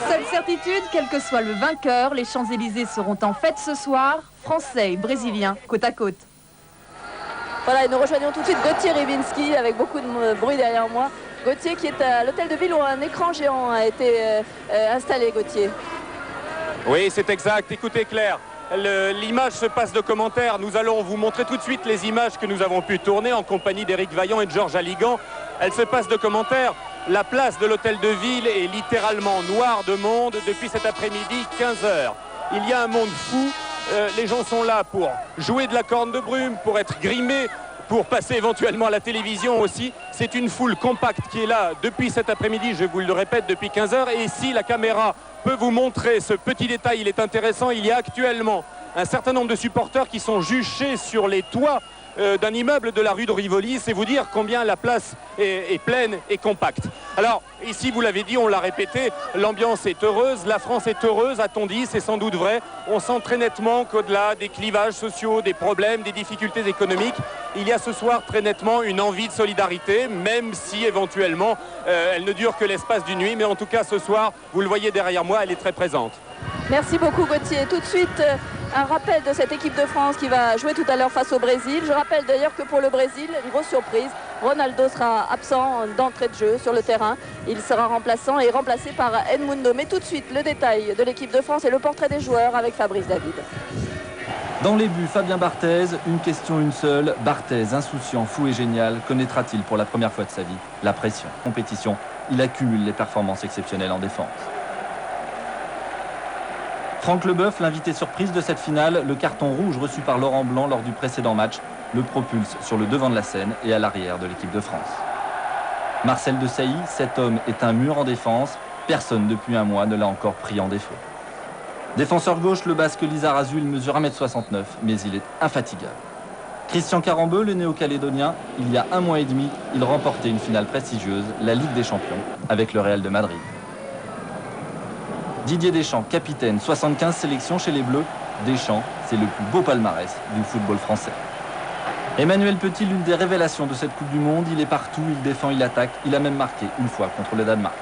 S2: Seule certitude, quel que soit le vainqueur, les Champs-Élysées seront en fête ce soir, Français et Brésiliens côte à côte.
S20: Voilà, et nous rejoignons tout de suite Gauthier Rybinski avec beaucoup de bruit derrière moi. Gauthier qui est à l'Hôtel de Ville où un écran géant a été installé, Gauthier.
S3: Oui, c'est exact. Écoutez Claire, l'image se passe de commentaires. Nous allons vous montrer tout de suite les images que nous avons pu tourner en compagnie d'Éric Vaillant et de Georges Aligan. Elle se passe de commentaires. La place de l'Hôtel de Ville est littéralement noire de monde depuis cet après-midi, 15h. Il y a un monde fou. Les gens sont là pour jouer de la corne de brume, pour être grimés, pour passer éventuellement à la télévision aussi. C'est une foule compacte qui est là depuis cet après-midi, je vous le répète, depuis 15h. Et ici, la caméra peut vous montrer ce petit détail, il est intéressant. Il y a actuellement un certain nombre de supporters qui sont juchés sur les toits d'un immeuble de la rue de Rivoli. C'est vous dire combien la place est pleine et compacte. Alors, ici, vous l'avez dit, on l'a répété, l'ambiance est heureuse, la France est heureuse, a-t-on dit, c'est sans doute vrai. On sent très nettement qu'au-delà des clivages sociaux, des problèmes, des difficultés économiques, il y a ce soir très nettement une envie de solidarité, même si éventuellement elle ne dure que l'espace d'une nuit. Mais en tout cas, ce soir, vous le voyez derrière moi, elle est très présente.
S20: Merci beaucoup Gauthier. Tout de suite, un rappel de cette équipe de France qui va jouer tout à l'heure face au Brésil. Je rappelle d'ailleurs que pour le Brésil, une grosse surprise, Ronaldo sera absent d'entrée de jeu sur le terrain. Il sera remplaçant et remplacé par Edmundo. Mais tout de suite, le détail de l'équipe de France et le portrait des joueurs avec Fabrice David.
S4: Dans les buts, Fabien Barthez, une question, une seule. Barthez, insouciant, fou et génial, connaîtra-t-il pour la première fois de sa vie la pression? Compétition il accumule les performances exceptionnelles en défense. Franck Leboeuf, l'invité surprise de cette finale, le carton rouge reçu par Laurent Blanc lors du précédent match, le propulse sur le devant de la scène et à l'arrière de l'équipe de France. Marcel Desailly, cet homme est un mur en défense. Personne depuis un mois ne l'a encore pris en défaut. Défenseur gauche, le basque Lizar Azul mesure 1,69 m, mais il est infatigable. Christian Carambeu, le néo-calédonien, il y a un mois et demi, il remportait une finale prestigieuse, la Ligue des Champions, avec le Real de Madrid. Didier Deschamps, capitaine, 75 sélections chez les Bleus. Deschamps, c'est le plus beau palmarès du football français. Emmanuel Petit, l'une des révélations de cette Coupe du Monde, il est partout, il défend, il attaque, il a même marqué une fois contre le Danemark.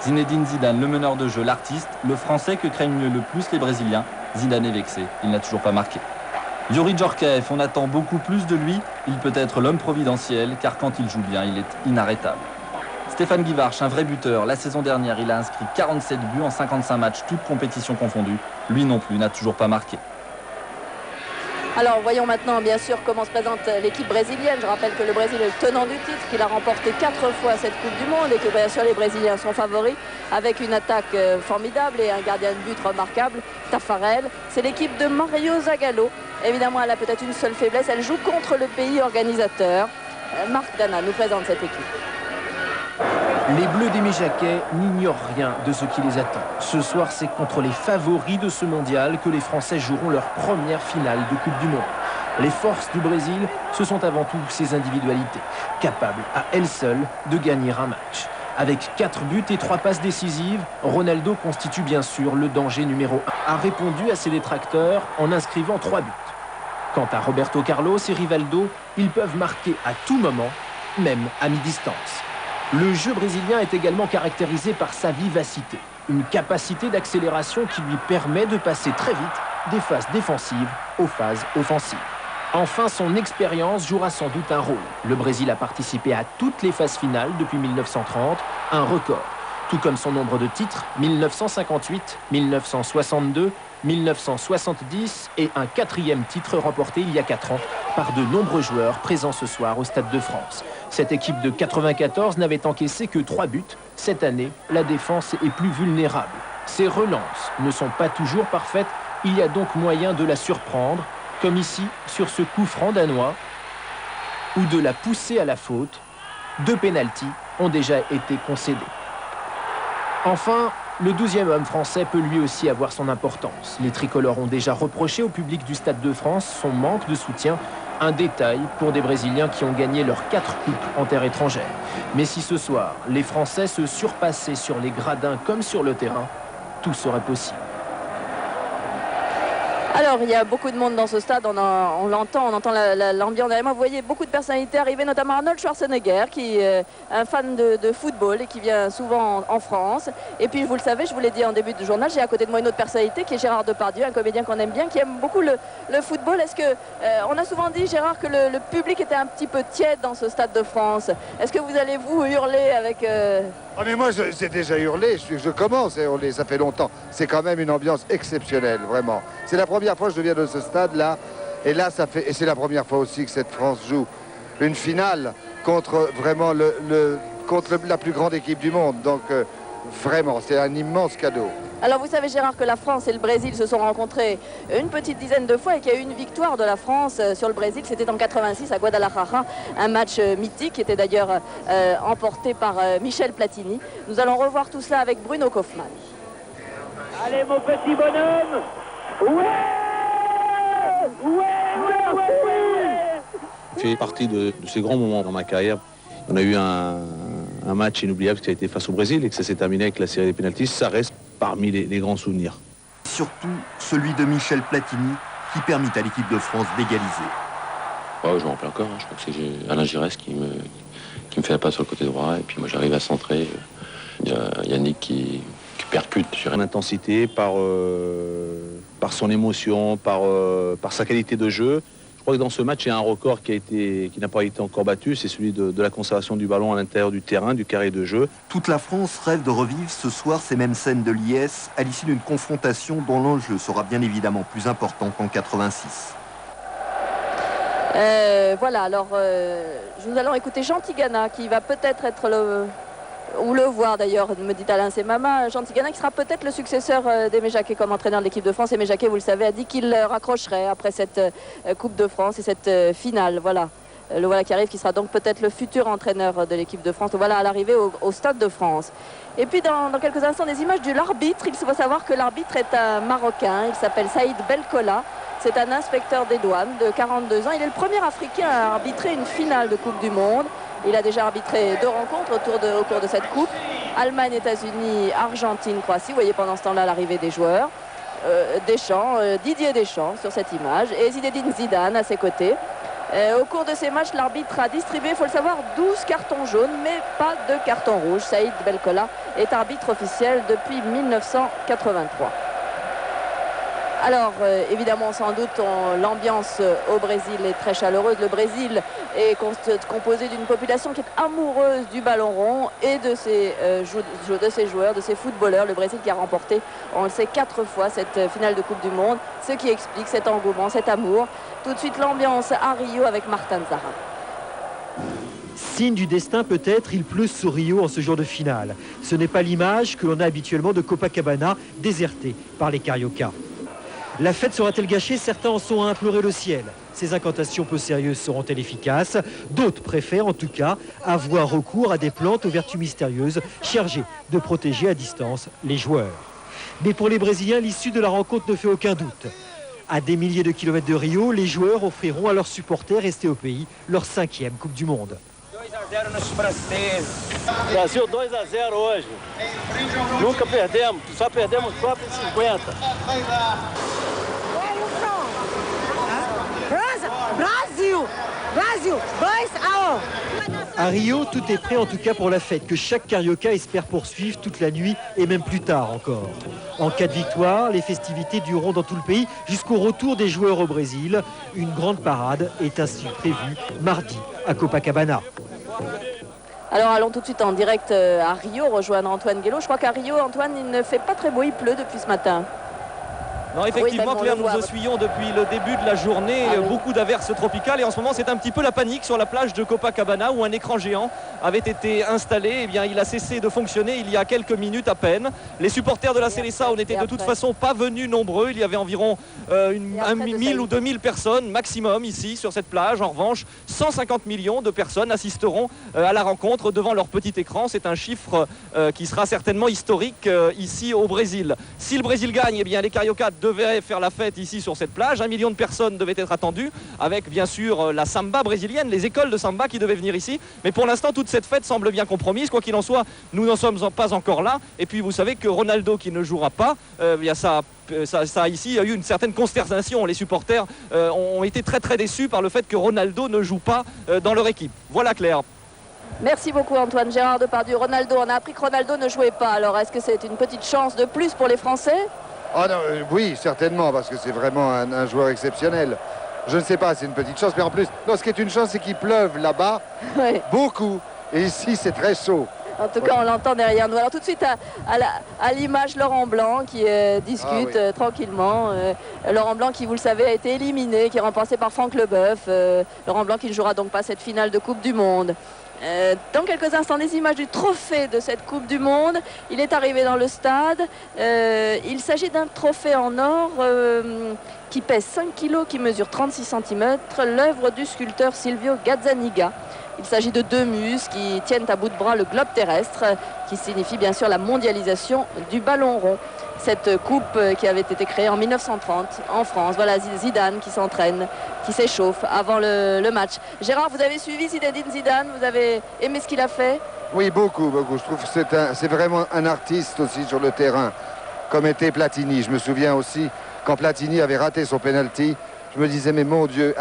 S4: Zinedine Zidane, le meneur de jeu, l'artiste, le Français que craignent le plus les Brésiliens. Zidane est vexé, il n'a toujours pas marqué. Yuri Djorkaeff, on attend beaucoup plus de lui, il peut être l'homme providentiel, car quand il joue bien, il est inarrêtable. Stéphane Guivarch, un vrai buteur, la saison dernière, il a inscrit 47 buts en 55 matchs, toutes compétitions confondues. Lui non plus n'a toujours pas marqué.
S20: Alors voyons maintenant bien sûr comment se présente l'équipe brésilienne. Je rappelle que le Brésil est le tenant du titre, qu'il a remporté 4 fois cette Coupe du Monde et que bien sûr les Brésiliens sont favoris avec une attaque formidable et un gardien de but remarquable, Tafarel. C'est l'équipe de Mario Zagallo. Évidemment, elle a peut-être une seule faiblesse, elle joue contre le pays organisateur. Marc Dana nous présente cette équipe.
S6: Les Bleus d'Aimé Jacquet n'ignorent rien de ce qui les attend. Ce soir, c'est contre les favoris de ce mondial que les Français joueront leur première finale de Coupe du Monde. Les forces du Brésil, ce sont avant tout ses individualités, capables à elles seules de gagner un match. Avec 4 buts et 3 passes décisives, Ronaldo constitue bien sûr le danger numéro 1. A répondu à ses détracteurs en inscrivant 3 buts. Quant à Roberto Carlos et Rivaldo, ils peuvent marquer à tout moment, même à mi-distance. Le jeu brésilien est également caractérisé par sa vivacité, une capacité d'accélération qui lui permet de passer très vite des phases défensives aux phases offensives. Enfin, son expérience jouera sans doute un rôle. Le Brésil a participé à toutes les phases finales depuis 1930, un record. Tout comme son nombre de titres, 1958, 1962, 1970 et un 4e titre remporté il y a 4 ans par de nombreux joueurs présents ce soir au Stade de France. Cette équipe de 94 n'avait encaissé que 3 buts. Cette année, la défense est plus vulnérable. Ses relances ne sont pas toujours parfaites. Il y a donc moyen de la surprendre, comme ici sur ce coup franc danois, ou de la pousser à la faute. 2 pénaltys ont déjà été concédés. Enfin, le 12e homme français peut lui aussi avoir son importance. Les tricolores ont déjà reproché au public du Stade de France son manque de soutien. Un détail pour des Brésiliens qui ont gagné leurs 4 coupes en terre étrangère. Mais si ce soir, les Français se surpassaient sur les gradins comme sur le terrain, tout serait possible.
S20: Alors, il y a beaucoup de monde dans ce stade, on l'entend, on entend l'ambiance derrière moi. Vous voyez beaucoup de personnalités arriver, notamment Arnold Schwarzenegger, qui est un fan de football et qui vient souvent en France. Et puis, vous le savez, je vous l'ai dit en début de journal, j'ai à côté de moi une autre personnalité qui est Gérard Depardieu, un comédien qu'on aime bien, qui aime beaucoup le football. Est-ce que, on a souvent dit, Gérard, que le public était un petit peu tiède dans ce Stade de France. Est-ce que vous allez, vous, hurler avec...
S7: Ah mais moi, j'ai déjà hurlé, je commence à hurler, ça fait longtemps. C'est quand même une ambiance exceptionnelle, vraiment. C'est la première fois que je viens de ce stade-là. Et là, et c'est la première fois aussi que cette France joue une finale contre vraiment contre la plus grande équipe du monde. Donc, vraiment, c'est un immense cadeau.
S20: Alors vous savez Gérard que la France et le Brésil se sont rencontrés une petite dizaine de fois et qu'il y a eu une victoire de la France sur le Brésil, c'était en 86 à Guadalajara, un match mythique qui était d'ailleurs emporté par Michel Platini. Nous allons revoir tout cela avec Bruno Kaufmann.
S14: Allez mon petit bonhomme. Ouais.
S11: Je fais partie de ces grands moments dans ma carrière. On a eu un match inoubliable qui a été face au Brésil et que ça s'est terminé avec la série des pénaltys. Ça reste parmi les grands souvenirs.
S12: Surtout celui de Michel Platini qui permit à l'équipe de France d'égaliser.
S9: Ouais, je m'en rappelle encore, je crois que c'est Alain Giresse qui me fait la passe sur le côté droit et puis moi j'arrive à centrer. Il y a Yannick qui percute sur une intensité par son émotion, par sa qualité de jeu. Je crois que dans ce match, il y a un record qui n'a pas été encore battu, c'est celui de la conservation du ballon à l'intérieur du terrain, du carré de jeu.
S12: Toute la France rêve de revivre ce soir ces mêmes scènes de l'IS à l'issue d'une confrontation dont l'enjeu sera bien évidemment plus important qu'en 86.
S20: Voilà, alors nous allons écouter Jean Tigana qui va peut-être être ou le voir d'ailleurs, me dit Alain Semama, Jean Tigana qui sera peut-être le successeur d'Aimé Jacquet comme entraîneur de l'équipe de France. Aimé Jacquet, vous le savez, a dit qu'il raccrocherait après cette Coupe de France et cette finale. Voilà. Le voilà qui arrive, qui sera donc peut-être le futur entraîneur de l'équipe de France. Le voilà à l'arrivée au Stade de France. Et puis dans quelques instants, des images de l'arbitre. Il faut savoir que l'arbitre est un Marocain. Il s'appelle Saïd Belkola. C'est un inspecteur des douanes de 42 ans. Il est le premier Africain à arbitrer une finale de Coupe du Monde. Il a déjà arbitré 2 rencontres au cours de cette Coupe. Allemagne, États-Unis, Argentine, Croatie. Vous voyez pendant ce temps-là l'arrivée des joueurs. Deschamps, Didier Deschamps sur cette image. Et Zinedine Zidane à ses côtés. Au cours de ces matchs, l'arbitre a distribué, il faut le savoir, 12 cartons jaunes, mais pas de cartons rouges. Saïd Belkola est arbitre officiel depuis 1983. Alors, évidemment, sans doute, l'ambiance au Brésil est très chaleureuse. Le Brésil est composé d'une population qui est amoureuse du ballon rond et de ses joueurs, de ses footballeurs. Le Brésil qui a remporté, on le sait, 4 fois cette finale de Coupe du Monde, ce qui explique cet engouement, cet amour. Tout de suite, l'ambiance à Rio avec Martin Zara.
S1: Signe du destin peut-être, il pleut sur Rio en ce jour de finale. Ce n'est pas l'image que l'on a habituellement de Copacabana, désertée par les Cariocas. La fête sera-t-elle gâchée? Certains en sont à implorer le ciel. Ces incantations peu sérieuses seront-elles efficaces? D'autres préfèrent en tout cas avoir recours à des plantes aux vertus mystérieuses chargées de protéger à distance les joueurs. Mais pour les Brésiliens, l'issue de la rencontre ne fait aucun doute. À des milliers de kilomètres de Rio, les joueurs offriront à leurs supporters restés au pays leur 5e Coupe du Monde.
S23: 2-0 nos franceses. Brasil 2-0 hoje. Nunca perdemos, só perdemos só por 50.
S21: Brasil! Brasil! 2-1!
S1: À Rio, tout est prêt en tout cas pour la fête que chaque Carioca espère poursuivre toute la nuit et même plus tard encore. En cas de victoire, les festivités dureront dans tout le pays jusqu'au retour des joueurs au Brésil. Une grande parade est ainsi prévue mardi à Copacabana.
S20: Alors allons tout de suite en direct à Rio, rejoindre Antoine Guélo. Je crois qu'à Rio, Antoine, il ne fait pas très beau, il pleut depuis ce matin.
S5: Non, effectivement, Claire, nous essuyons depuis le début de la journée beaucoup d'averses tropicales et en ce moment c'est un petit peu la panique sur la plage de Copacabana où un écran géant avait été installé. Eh bien, il a cessé de fonctionner il y a quelques minutes à peine. Les supporters de la Seleção n'étaient de toute façon pas venus nombreux. Il y avait environ 1000 ou 2000 personnes maximum ici sur cette plage. En revanche, 150 millions de personnes assisteront à la rencontre devant leur petit écran. C'est un chiffre qui sera certainement historique ici au Brésil. Si le Brésil gagne, eh bien les Cariocas devaient faire la fête ici sur cette plage. 1 million de personnes devaient être attendues avec bien sûr la samba brésilienne, les écoles de samba qui devaient venir ici. Mais pour l'instant, toute cette fête semble bien compromise. Quoi qu'il en soit, nous n'en sommes pas encore là. Et puis vous savez que Ronaldo qui ne jouera pas, ça ici a eu une certaine consternation. Les supporters ont été très très déçus par le fait que Ronaldo ne joue pas dans leur équipe. Voilà Claire.
S20: Merci beaucoup Antoine. Gérard Depardieu, Ronaldo, on a appris que Ronaldo ne jouait pas. Alors est-ce que c'est une petite chance de plus pour les Français?
S7: Oh non, oui, certainement, parce que c'est vraiment un joueur exceptionnel. Je ne sais pas, c'est une petite chance, mais en plus, non, ce qui est une chance, c'est qu'il pleuve là-bas, beaucoup, et ici, c'est très chaud.
S20: En tout cas, on l'entend derrière nous. Alors tout de suite, à l'image, Laurent Blanc qui discute tranquillement. Laurent Blanc qui, vous le savez, a été éliminé, qui est remplacé par Franck Leboeuf. Laurent Blanc qui ne jouera donc pas cette finale de Coupe du Monde. Dans quelques instants, des images du trophée de cette Coupe du Monde. Il est arrivé dans le stade. Il s'agit d'un trophée en or qui pèse 5 kg, qui mesure 36 cm, l'œuvre du sculpteur Silvio Gazzaniga. Il s'agit de 2 muses qui tiennent à bout de bras le globe terrestre, qui signifie bien sûr la mondialisation du ballon rond. Cette coupe qui avait été créée en 1930 en France. Voilà Zidane qui s'entraîne, qui s'échauffe avant le match. Gérard, vous avez suivi Zinedine Zidane, vous avez aimé ce qu'il a fait?
S7: Oui, beaucoup, beaucoup. Je trouve que c'est vraiment un artiste aussi sur le terrain, comme était Platini. Je me souviens aussi, quand Platini avait raté son penalty, je me disais, mais mon Dieu,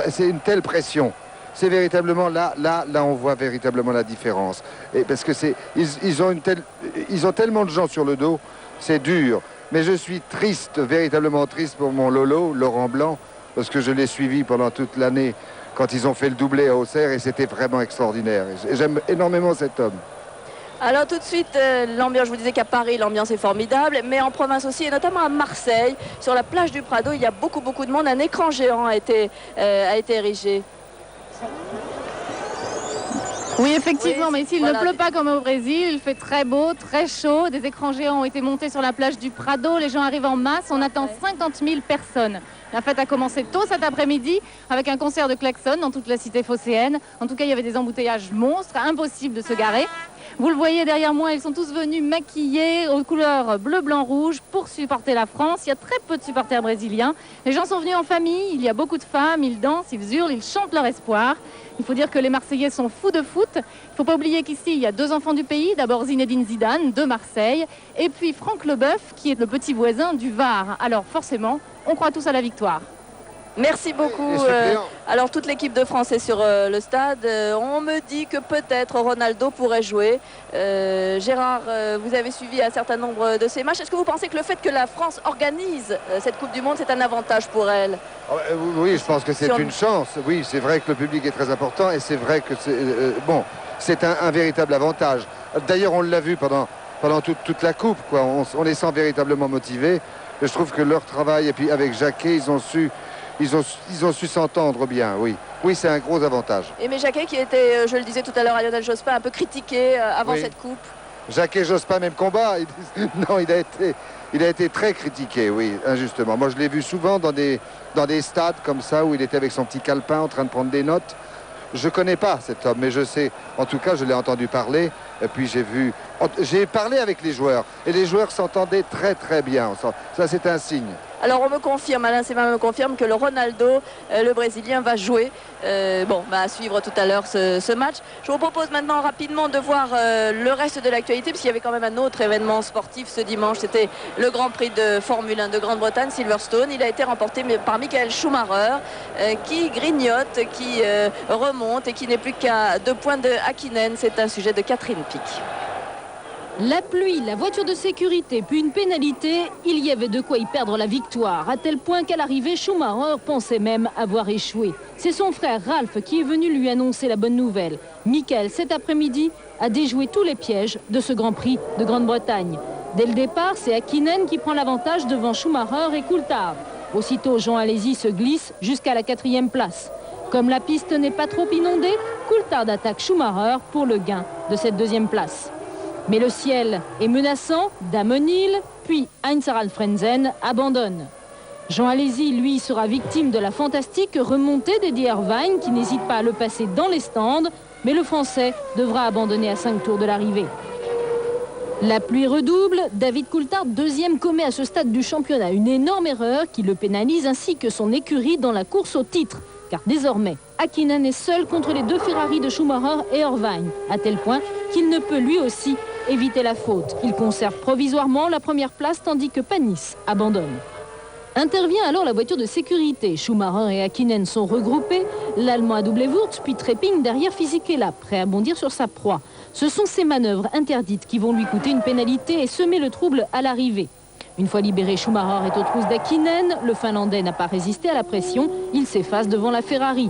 S7: c'est une telle pression. C'est véritablement là, on voit véritablement la différence. Et parce que ils ont tellement de gens sur le dos, c'est dur. Mais je suis triste, véritablement triste pour mon Lolo, Laurent Blanc, parce que je l'ai suivi pendant toute l'année quand ils ont fait le doublé à Auxerre et c'était vraiment extraordinaire. Et j'aime énormément cet homme.
S20: Alors tout de suite, l'ambiance, je vous disais qu'à Paris, l'ambiance est formidable, mais en province aussi, et notamment à Marseille, sur la plage du Prado, il y a beaucoup de monde. Un écran géant a été érigé.
S10: Oui, effectivement,
S20: Oui,
S10: mais s'il
S20: voilà.
S10: ne pleut pas comme au Brésil, il fait très beau, très chaud. Des écrans géants ont été montés sur la plage du Prado. Les gens arrivent en masse. On attend 50 000 personnes. La fête a commencé tôt cet après-midi avec un concert de klaxon dans toute la cité phocéenne. En tout cas, il y avait des embouteillages monstres, impossible de se garer. Vous le voyez derrière moi, ils sont tous venus maquillés aux couleurs bleu, blanc, rouge pour supporter la France. Il y a très peu de supporters brésiliens. Les gens sont venus en famille, il y a beaucoup de femmes, ils dansent, ils hurlent, ils chantent leur espoir. Il faut dire que les Marseillais sont fous de foot. Il ne faut pas oublier qu'ici, il y a 2 enfants du pays. D'abord Zinedine Zidane de Marseille et puis Franck Leboeuf qui est le petit voisin du Var. Alors forcément, on croit tous à la victoire.
S20: Merci beaucoup. Alors toute l'équipe de France est sur le stade. On me dit que peut-être Ronaldo pourrait jouer. Gérard, vous avez suivi un certain nombre de ces matchs. Est-ce que vous pensez que le fait que la France organise cette Coupe du Monde, c'est un avantage pour elle?
S7: Oui, je pense que c'est une chance. Oui, c'est vrai que le public est très important et c'est vrai que c'est un véritable avantage. D'ailleurs, on l'a vu pendant toute la Coupe, quoi. On les sent véritablement motivés. Je trouve que leur travail, et puis avec Jacquet, ils ont su s'entendre bien, oui. Oui, c'est un gros avantage.
S20: Aimé Jacquet qui était, je le disais tout à l'heure à Lionel Jospin, un peu critiqué avant cette Coupe.
S7: Jacquet Jospin, même combat. Non, il a été très critiqué, oui, injustement. Moi, je l'ai vu souvent dans des stades comme ça, où il était avec son petit calepin en train de prendre des notes. Je ne connais pas cet homme, mais je sais, en tout cas, je l'ai entendu parler. Et puis j'ai parlé avec les joueurs. Et les joueurs s'entendaient très très bien. Ça, c'est un signe.
S20: Alors on me confirme, Alain Sévin me confirme que le Ronaldo, le Brésilien, va jouer. À suivre tout à l'heure ce match. Je vous propose maintenant rapidement de voir le reste de l'actualité, parce qu'il y avait quand même un autre événement sportif ce dimanche. C'était le Grand Prix de Formule 1 de Grande-Bretagne, Silverstone. Il a été remporté par Michael Schumacher, qui grignote, qui remonte et qui n'est plus qu'à 2 points de Häkkinen. C'est un sujet de Catherine Pic.
S15: La pluie, la voiture de sécurité, puis une pénalité, il y avait de quoi y perdre la victoire, à tel point qu'à l'arrivée, Schumacher pensait même avoir échoué. C'est son frère Ralph qui est venu lui annoncer la bonne nouvelle. Michael, cet après-midi, a déjoué tous les pièges de ce Grand Prix de Grande-Bretagne. Dès le départ, c'est Häkkinen qui prend l'avantage devant Schumacher et Coulthard. Aussitôt, Jean Alesi se glisse jusqu'à la 4e place. Comme la piste n'est pas trop inondée, Coulthard attaque Schumacher pour le gain de cette 2e place. Mais le ciel est menaçant, Damon Hill, puis Heinz-Harald Frentzen abandonne. Jean Alesi, lui, sera victime de la fantastique remontée d'Eddie Irvine qui n'hésite pas à le passer dans les stands, mais le Français devra abandonner à 5 tours de l'arrivée. La pluie redouble, David Coulthard, 2e, commet à ce stade du championnat une énorme erreur qui le pénalise ainsi que son écurie dans la course au titre. Car désormais, Häkkinen est seul contre les 2 Ferrari de Schumacher et Irvine, à tel point qu'il ne peut lui aussi éviter la faute. Il conserve provisoirement la 1re place tandis que Panis abandonne. Intervient alors la voiture de sécurité. Schumacher et Häkkinen sont regroupés. L'Allemand a doublé Wurz, puis trépigne derrière Fisichella, prêt à bondir sur sa proie. Ce sont ces manœuvres interdites qui vont lui coûter une pénalité et semer le trouble à l'arrivée. Une fois libéré, Schumacher est aux trousses d'Häkkinen. Le Finlandais n'a pas résisté à la pression. Il s'efface devant la Ferrari.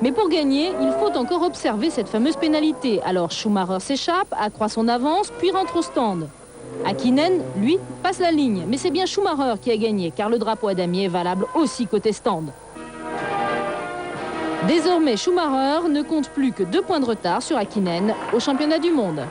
S15: Mais pour gagner, il faut encore observer cette fameuse pénalité. Alors Schumacher s'échappe, accroît son avance, puis rentre au stand. Häkkinen, lui, passe la ligne. Mais c'est bien Schumacher qui a gagné, car le drapeau à damier est valable aussi côté stand. Désormais, Schumacher ne compte plus que 2 points de retard sur Häkkinen au championnat du monde.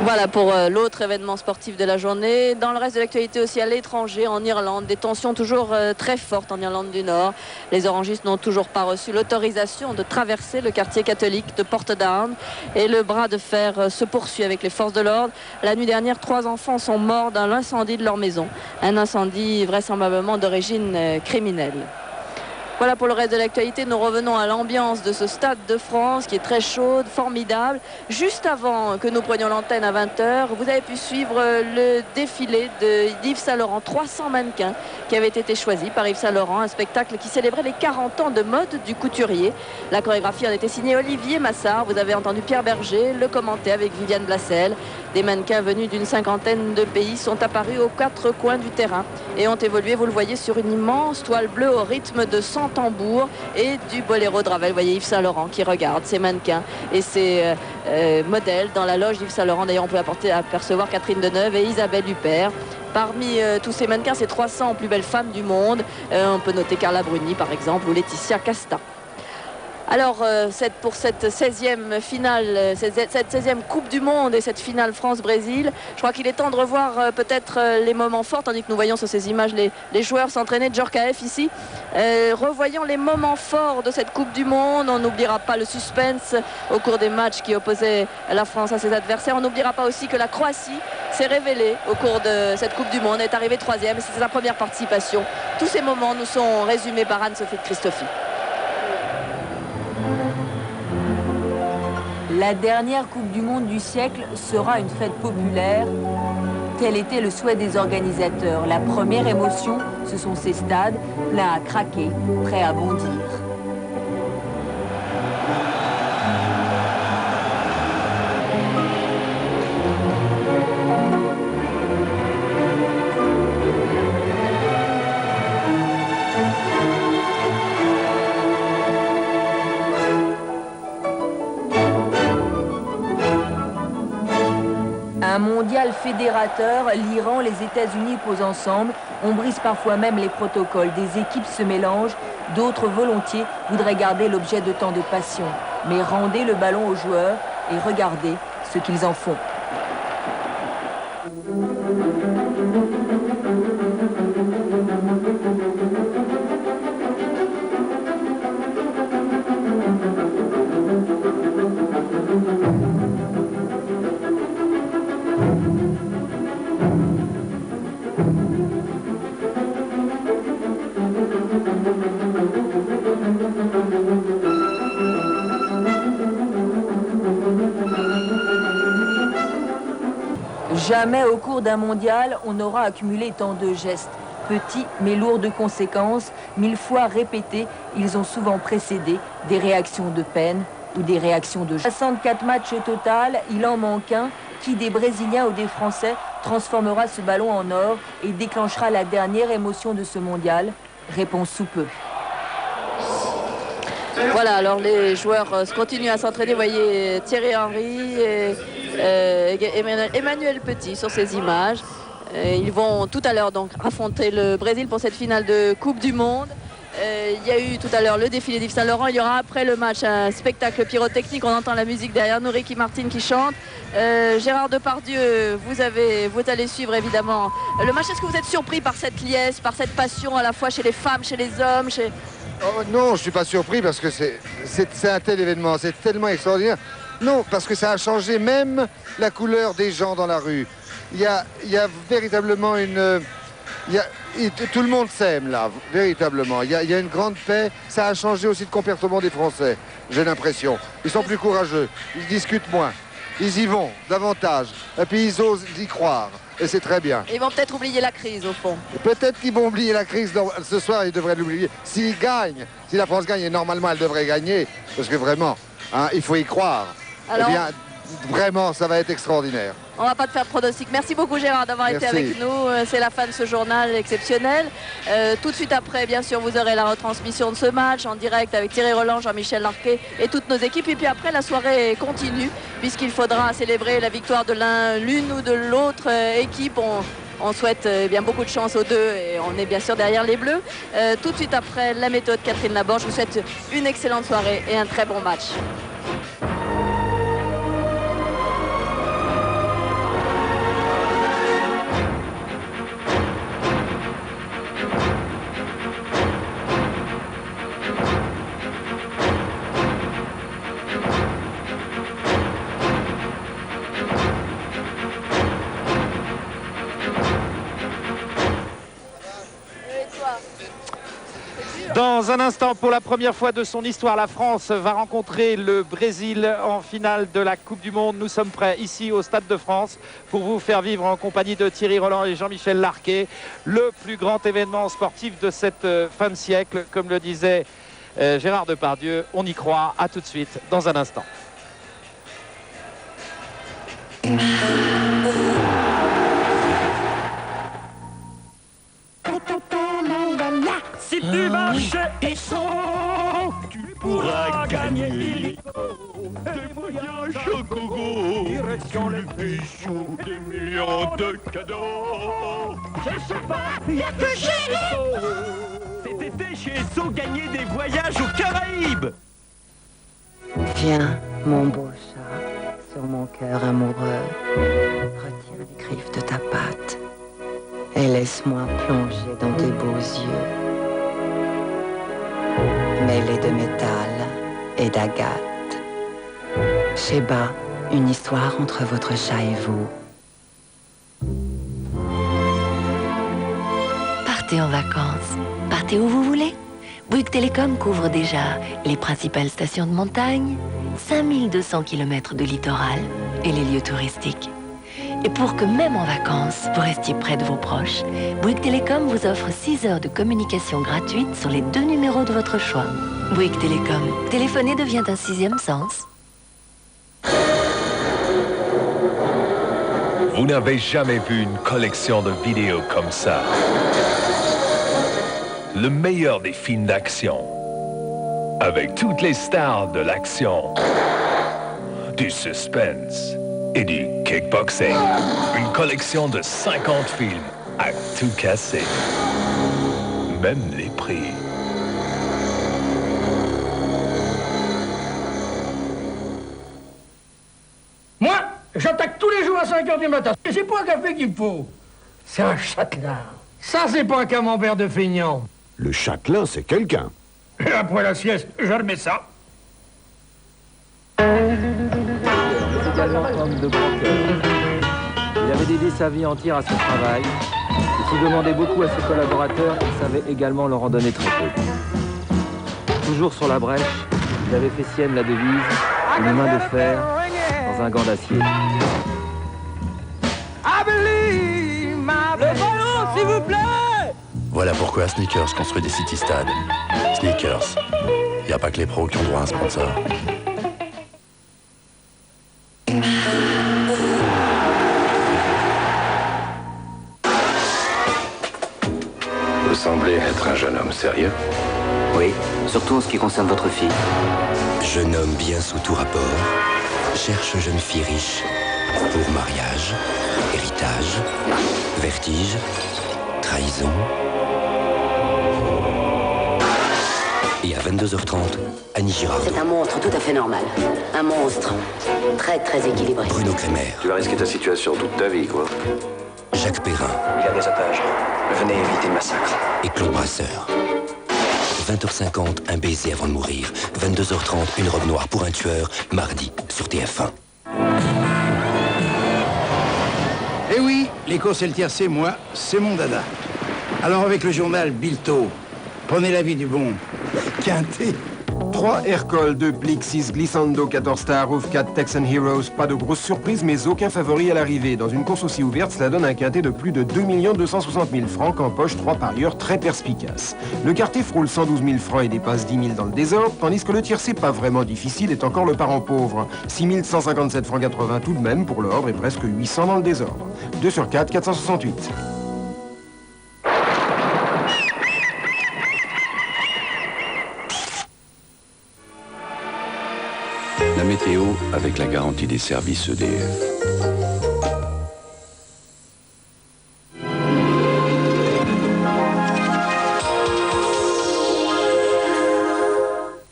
S20: Voilà pour l'autre événement sportif de la journée. Dans le reste de l'actualité aussi à l'étranger, en Irlande, des tensions toujours très fortes en Irlande du Nord. Les orangistes n'ont toujours pas reçu l'autorisation de traverser le quartier catholique de Portadown. Et le bras de fer se poursuit avec les forces de l'ordre. La nuit dernière, 3 enfants sont morts dans l'incendie de leur maison. Un incendie vraisemblablement d'origine criminelle. Voilà pour le reste de l'actualité. Nous revenons à l'ambiance de ce Stade de France qui est très chaude, formidable. Juste avant que nous prenions l'antenne à 20h, vous avez pu suivre le défilé d'Yves Saint Laurent. 300 mannequins qui avaient été choisis par Yves Saint Laurent, un spectacle qui célébrait les 40 ans de mode du couturier. La chorégraphie en était signée Olivier Massard. Vous avez entendu Pierre Berger le commenter avec Viviane Blassel. Des mannequins venus d'une 50aine de pays sont apparus aux 4 coins du terrain et ont évolué, vous le voyez, sur une immense toile bleue au rythme de 100 tambours et du boléro de Ravel. Vous voyez Yves Saint Laurent qui regarde ces mannequins et ces modèles dans la loge d'Yves Saint Laurent. D'ailleurs, on peut apercevoir Catherine Deneuve et Isabelle Huppert. Parmi tous ces mannequins, ces 300 plus belles femmes du monde, on peut noter Carla Bruni par exemple ou Laetitia Casta. Alors, pour cette 16e finale, cette 16e Coupe du Monde et cette finale France-Brésil, je crois qu'il est temps de revoir peut-être les moments forts, tandis que nous voyons sur ces images les joueurs s'entraîner. Djorkaeff ici, revoyons les moments forts de cette Coupe du Monde. On n'oubliera pas le suspense au cours des matchs qui opposaient la France à ses adversaires. On n'oubliera pas aussi que la Croatie s'est révélée au cours de cette Coupe du Monde, est arrivée 3e, c'était sa première participation. Tous ces moments nous sont résumés par Anne-Sophie Christophe.
S16: La dernière Coupe du Monde du siècle sera une fête populaire. Tel était le souhait des organisateurs. La première émotion, ce sont ces stades pleins à craquer, prêts à bondir. Un mondial fédérateur, l'Iran, les États-Unis posent ensemble. On brise parfois même les protocoles. Des équipes se mélangent, d'autres volontiers voudraient garder l'objet de tant de passion. Mais rendez le ballon aux joueurs et regardez ce qu'ils en font. Jamais au cours d'un mondial, on n'aura accumulé tant de gestes. Petits mais lourds de conséquences, 1000 fois répétés, ils ont souvent précédé des réactions de peine ou des réactions de joie. 64 matchs au total, il en manque un. Qui des Brésiliens ou des Français transformera ce ballon en or et déclenchera la dernière émotion de ce mondial? Réponse sous peu.
S20: Voilà, alors les joueurs continuent à s'entraîner. Vous voyez Thierry Henry et Emmanuel Petit sur ces images. Ils vont tout à l'heure donc affronter le Brésil pour cette finale de Coupe du Monde. Il y a eu tout à l'heure le défilé d'Yves Saint-Laurent. Il y aura après le match un spectacle pyrotechnique. On entend la musique derrière nous, Ricky Martin qui chante. Gérard Depardieu, vous allez suivre évidemment le match. Est-ce que vous êtes surpris par cette liesse, par cette passion à la fois chez les femmes, chez les hommes
S7: Oh, non, je ne suis pas surpris parce que c'est un tel événement, c'est tellement extraordinaire. Non, parce que ça a changé même la couleur des gens dans la rue. Il y a véritablement tout le monde s'aime là, véritablement. Il y a une grande paix. Ça a changé aussi le comportement des Français, j'ai l'impression. Ils sont plus courageux, ils discutent moins. Ils y vont davantage. Et puis ils osent y croire. Et c'est très bien.
S20: Ils vont peut-être oublier la crise au fond.
S7: Peut-être qu'ils vont oublier la crise ce soir, ils devraient l'oublier. S'ils gagnent, si la France gagne, et normalement elle devrait gagner, parce que vraiment, hein, il faut y croire. Alors, eh bien, vraiment, ça va être extraordinaire.
S20: On ne va pas te faire de pronostic. Merci beaucoup Gérard d'avoir été avec nous. C'est la fin de ce journal exceptionnel. Tout de suite après, bien sûr, vous aurez la retransmission de ce match en direct avec Thierry Roland, Jean-Michel Larquet et toutes nos équipes. Et puis après, la soirée continue puisqu'il faudra célébrer la victoire de l'une ou de l'autre équipe. On souhaite bien beaucoup de chance aux deux et on est bien sûr derrière les Bleus. Tout de suite après, la méthode Catherine Laborde. Je vous souhaite une excellente soirée et un très bon match.
S5: Dans un instant, pour la première fois de son histoire, la France va rencontrer le Brésil en finale de la Coupe du Monde. Nous sommes prêts ici au Stade de France pour vous faire vivre en compagnie de Thierry Roland et Jean-Michel Larquet le plus grand événement sportif de cette fin de siècle. Comme le disait Gérard Depardieu, on y croit. À tout de suite dans un instant.
S14: Si tu marches et tu pourras gagner des voyages au Congo, direction le Péchou, des millions de cadeaux. Je sais pas, il y a que chez Cet été chez Esso, gagner des voyages aux Caraïbes.
S13: Viens, mon beau chat, sur mon cœur amoureux. Retire les griffes de ta patte et laisse-moi plonger dans tes beaux yeux. Mêlés de métal et d'agate. Sheba, une histoire entre votre chat et vous.
S17: Partez en vacances. Partez où vous voulez. Bouygues Télécom couvre déjà les principales stations de montagne, 5200 km de littoral et les lieux touristiques. Et pour que même en vacances, vous restiez près de vos proches, Bouygues Télécom vous offre 6 heures de communication gratuite sur les 2 numéros de votre choix. Bouygues Télécom. Téléphoner devient un 6e sens.
S18: Vous n'avez jamais vu une collection de vidéos comme ça. Le meilleur des films d'action. Avec toutes les stars de l'action, du suspense et du kickboxing. Une collection de 50 films à tout casser. Même les prix.
S19: Moi, j'attaque tous les jours à 5 h du matin. Et c'est pas un café qu'il me faut. C'est un châtelain. Ça, c'est pas un camembert de feignant.
S25: Le châtelain, c'est quelqu'un.
S19: Et après la sieste, je remets ça.
S5: Également homme de grand cœur. Il avait dédié sa vie entière à son travail. Il se demandait beaucoup à ses collaborateurs et savait également leur en donner très peu. Toujours sur la brèche, il avait fait sienne la devise « Une main de fer dans un gant d'acier ».
S26: Le ballon, s'il vous plaît!
S27: Voilà pourquoi Sneakers construit des city-stades. Sneakers. Y a pas que les pros qui ont droit à un sponsor.
S28: Vous semblez être un jeune homme sérieux.
S29: Oui, surtout en ce qui concerne votre fille.
S27: Jeune homme bien sous tout rapport, cherche jeune fille riche pour mariage, héritage, vertige, trahison. Et à 22h30, Annie Girardot.
S29: C'est un monstre tout à fait normal. Un monstre très très équilibré.
S27: Bruno Kremer.
S28: Tu vas risquer ta situation toute ta vie, quoi.
S27: Jacques Perrin.
S29: Il y a des otages. Venez éviter le massacre.
S27: Et Claude Brasseur. 20h50, un baiser avant de mourir. 22h30, une robe noire pour un tueur. Mardi, sur TF1.
S30: Eh oui, les courses et le tiercé, moi, c'est mon dada. Alors avec le journal Bilto, prenez l'avis du bon. Quintet.
S31: 3 Aircall, 2 Plixis, Glissando, 14 Star, Roof 4, Texan Heroes. Pas de grosses surprises, mais aucun favori à l'arrivée. Dans une course aussi ouverte, cela donne un quintet de plus de 2 260 000 francs qu'en poche 3 parieurs très perspicaces. Le quartet frôle 112 000 francs et dépasse 10 000 dans le désordre, tandis que le tiercé, pas vraiment difficile, est encore le parent pauvre. 6 157 francs 80 tout de même pour l'ordre et presque 800 dans le désordre. 2 sur 4, 468.
S27: La météo avec la garantie des services EDF.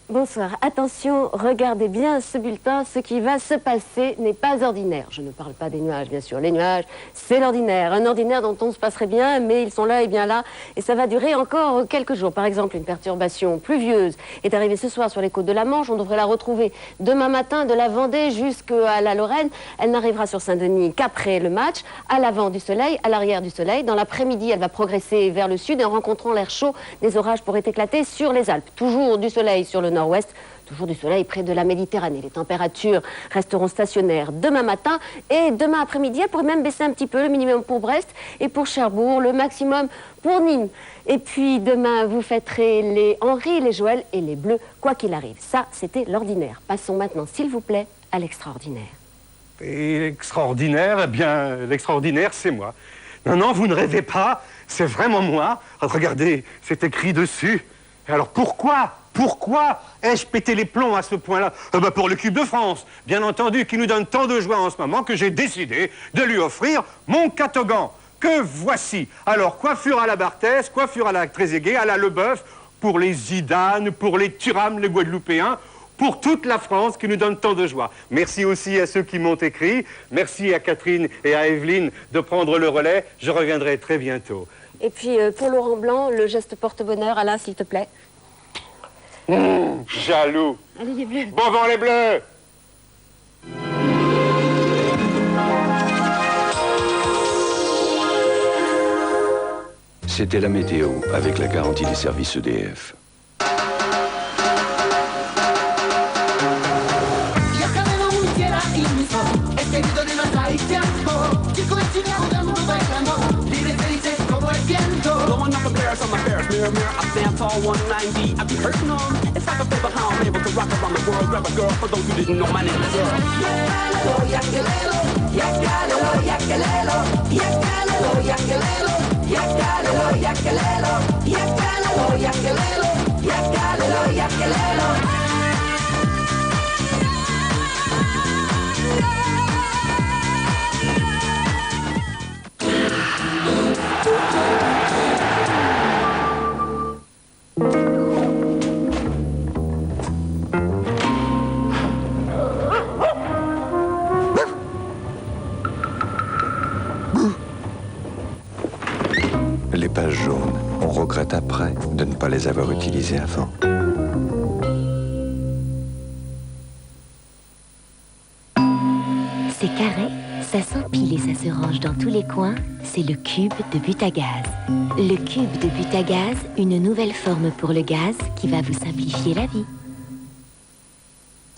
S32: Bonsoir. Attention, regardez bien ce bulletin. Ce qui va se passer n'est pas ordinaire. Je ne parle pas des nuages, bien sûr. Les nuages, c'est l'ordinaire. Un ordinaire dont on se passerait bien, mais ils sont là et bien là. Et ça va durer encore quelques jours. Par exemple, une perturbation pluvieuse est arrivée ce soir sur les côtes de la Manche. On devrait la retrouver demain matin de la Vendée jusqu'à la Lorraine. Elle n'arrivera sur Saint-Denis qu'après le match, à l'avant du soleil, à l'arrière du soleil. Dans l'après-midi, elle va progresser vers le sud et en rencontrant l'air chaud, des orages pourraient éclater sur les Alpes. Toujours du soleil sur le nord-ouest. Toujours du soleil près de la Méditerranée. Les températures resteront stationnaires demain matin et demain après-midi, elles pourraient même baisser un petit peu, le minimum pour Brest et pour Cherbourg, le maximum pour Nîmes. Et puis demain, vous fêterez les Henri, les Joël et les Bleus, quoi qu'il arrive. Ça, c'était l'ordinaire. Passons maintenant, s'il vous plaît, à l'extraordinaire.
S33: Et l'extraordinaire, eh bien, l'extraordinaire, c'est moi. Non, non, vous ne rêvez pas, c'est vraiment moi. Regardez, c'est écrit dessus. Et alors pourquoi ai-je pété les plombs à ce point-là? Pour l'équipe de France, bien entendu, qui nous donne tant de joie en ce moment que j'ai décidé de lui offrir mon catogan, que voici. Alors, coiffure à la Barthès, coiffure à la Trezeguet, à la Leboeuf, pour les Zidane, pour les Thuram, les Guadeloupéens, pour toute la France qui nous donne tant de joie. Merci aussi à ceux qui m'ont écrit. Merci à Catherine et à Evelyne de prendre le relais. Je reviendrai très bientôt.
S32: Et puis, pour Laurent Blanc, le geste porte-bonheur, Alain, s'il te plaît.
S33: Jaloux.
S32: Allez, les bleus.
S33: Bon vent, les bleus.
S28: C'était la météo avec la garantie des services EDF.
S2: On my Ferris mirror, I stand tall, 190. I be hurting them. It's like a paper how I'm able to rock around the world. Grab a girl for those who didn't know my name is Earl. Yakalelo, yakalelo, yakalelo, yakalelo, yakalelo, yakalelo, yakalelo, yakalelo, yakalelo, yakalelo, yakalelo.
S28: Les pages jaunes, on regrette après de ne pas les avoir utilisées avant.
S3: C'est carré, ça s'empile et ça se range dans tous les coins. C'est le cube de Butagaz. Le cube de Butagaz, une nouvelle forme pour le gaz qui va vous simplifier la vie.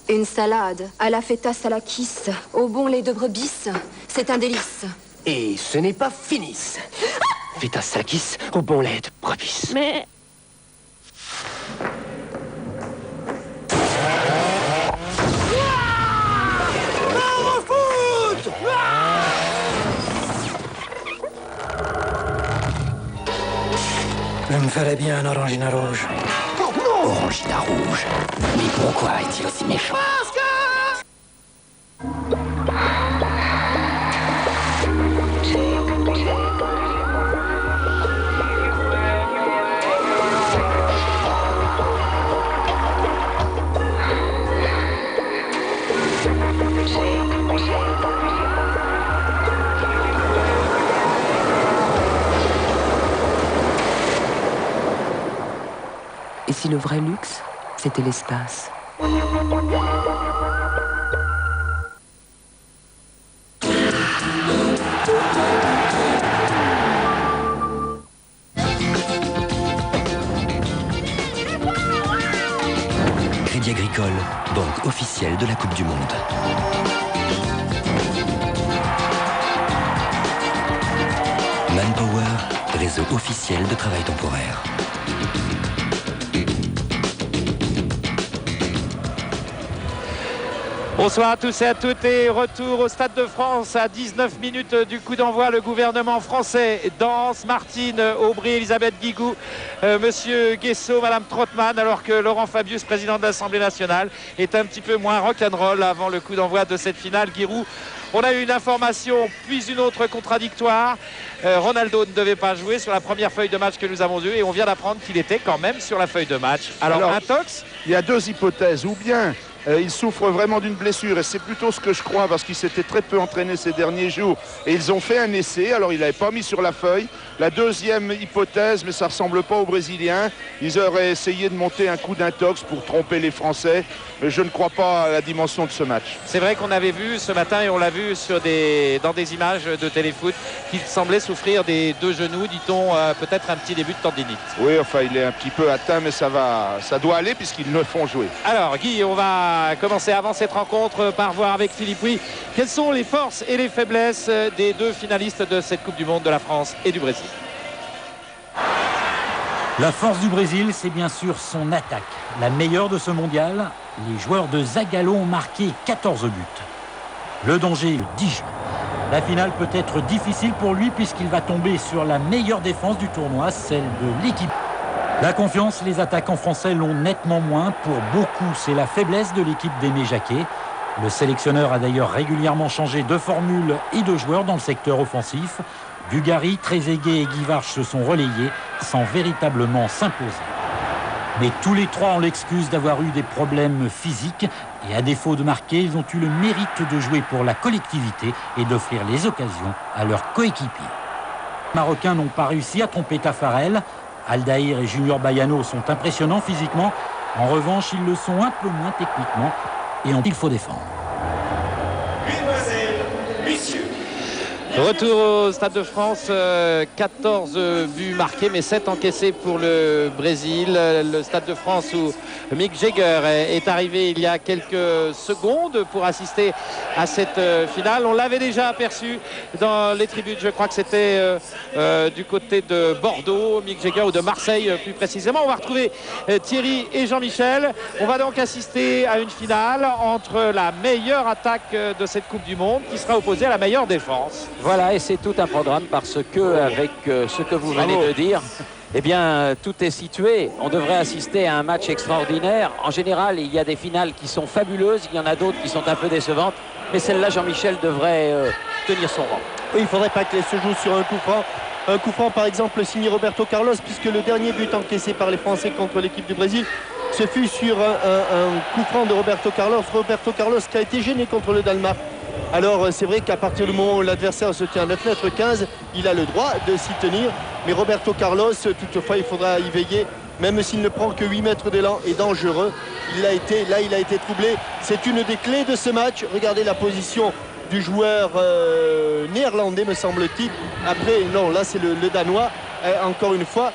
S4: Une salade à la feta salakis, au bon lait de brebis, c'est un délice.
S6: Et ce n'est pas finis. Feta salakis au bon lait de brebis.
S4: Mais...
S8: Il me fallait bien un orangina rouge.
S6: Orangina rouge. Mais pourquoi est-il aussi méchant?
S16: Et si le vrai luxe, c'était l'espace?
S27: Crédit Agricole, banque officielle de la Coupe du Monde. Manpower, réseau officiel de travail temporaire.
S5: Bonsoir à tous et à toutes et retour au Stade de France à 19 minutes du coup d'envoi. Le gouvernement français danse, Martine Aubry, Elisabeth Guigou, Monsieur Guessot, Madame Trottmann, alors que Laurent Fabius, président de l'Assemblée nationale, est un petit peu moins rock'n'roll avant le coup d'envoi de cette finale. Giroud, on a eu une information puis une autre contradictoire. Ronaldo ne devait pas jouer sur la première feuille de match que nous avons eue et on vient d'apprendre qu'il était quand même sur la feuille de match. Alors intox?
S9: Il y a deux hypothèses, ou bien il souffre vraiment d'une blessure et c'est plutôt ce que je crois parce qu'il s'était très peu entraîné ces derniers jours et ils ont fait un essai, alors il n'avait pas mis sur la feuille. La deuxième hypothèse, mais ça ne ressemble pas aux Brésiliens, ils auraient essayé de monter un coup d'intox pour tromper les Français, mais je ne crois pas à la dimension de ce match.
S5: C'est vrai qu'on avait vu ce matin et on l'a vu dans des images de téléfoot qu'il semblait souffrir des deux genoux, dit-on, peut-être un petit début de tendinite.
S9: Oui, enfin il est un petit peu atteint mais ça doit aller puisqu'ils le font jouer.
S5: Alors Guy, on va commencer avant cette rencontre par voir avec Philippe Huy quelles sont les forces et les faiblesses des deux finalistes de cette Coupe du Monde de la France et du Brésil.
S11: La force du Brésil, c'est bien sûr son attaque. La meilleure de ce mondial, les joueurs de Zagallo ont marqué 14 buts. Le danger, 10 jeux. La finale peut être difficile pour lui puisqu'il va tomber sur la meilleure défense du tournoi, celle de l'équipe. La confiance, les attaquants français l'ont nettement moins. Pour beaucoup, c'est la faiblesse de l'équipe d'Aimé Jacquet. Le sélectionneur a d'ailleurs régulièrement changé de formule et de joueurs dans le secteur offensif. Dugarry, Trezeguet et Guivarch se sont relayés sans véritablement s'imposer. Mais tous les trois ont l'excuse d'avoir eu des problèmes physiques et à défaut de marquer, ils ont eu le mérite de jouer pour la collectivité et d'offrir les occasions à leurs coéquipiers. Les Marocains n'ont pas réussi à tromper Tafarel. Aldaïr et Junior Bayano sont impressionnants physiquement. En revanche, ils le sont un peu moins techniquement et il faut défendre.
S5: Retour au Stade de France, 14 buts marqués mais 7 encaissés pour le Brésil. Le Stade de France où Mick Jagger est arrivé il y a quelques secondes pour assister à cette finale. On l'avait déjà aperçu dans les tribunes, je crois que c'était du côté de Bordeaux, Mick Jagger, ou de Marseille plus précisément. On va retrouver Thierry et Jean-Michel. On va donc assister à une finale entre la meilleure attaque de cette Coupe du Monde qui sera opposée à la meilleure défense.
S1: Voilà, et c'est tout un programme parce que, avec ce que vous venez de dire, eh bien, tout est situé. On devrait assister à un match extraordinaire. En général, il y a des finales qui sont fabuleuses, il y en a d'autres qui sont un peu décevantes. Mais celle-là, Jean-Michel devrait tenir son rang.
S7: Oui, il ne faudrait pas qu'elle se joue sur un coup franc. Un coup franc, par exemple, signé Roberto Carlos, puisque le dernier but encaissé par les Français contre l'équipe du Brésil, ce fut sur un coup franc de Roberto Carlos. Roberto Carlos qui a été gêné contre le Danemark. Alors c'est vrai qu'à partir du moment où l'adversaire se tient à 9 mètres 15, il a le droit de s'y tenir. Mais Roberto Carlos, toutefois, il faudra y veiller. Même s'il ne prend que 8 mètres d'élan, est dangereux. Il a été troublé. C'est une des clés de ce match. Regardez la position du joueur néerlandais, me semble-t-il. Après, non, là c'est le Danois. Encore une fois,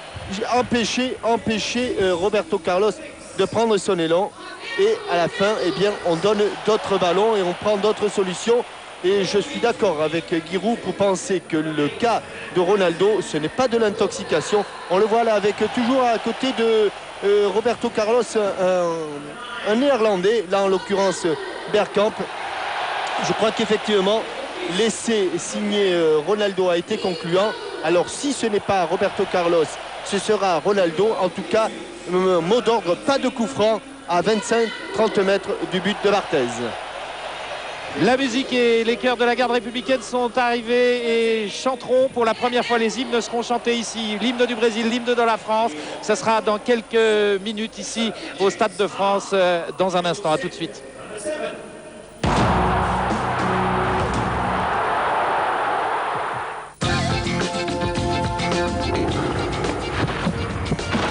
S7: empêcher Roberto Carlos de prendre son élan. Et à la fin, eh bien, on donne d'autres ballons et on prend d'autres solutions. Et je suis d'accord avec Giroud pour penser que le cas de Ronaldo, ce n'est pas de l'intoxication. On le voit là avec toujours à côté de Roberto Carlos, un néerlandais, là en l'occurrence Bergkamp. Je crois qu'effectivement, l'essai signé Ronaldo a été concluant. Alors si ce n'est pas Roberto Carlos, ce sera Ronaldo. En tout cas, mot d'ordre, pas de coup franc à 25-30 mètres du but de Barthez.
S5: La musique et les chœurs de la garde républicaine sont arrivés et chanteront pour la première fois. Les hymnes seront chantés ici. L'hymne du Brésil, l'hymne de la France. Ce sera dans quelques minutes ici au Stade de France. Dans un instant, à tout de suite.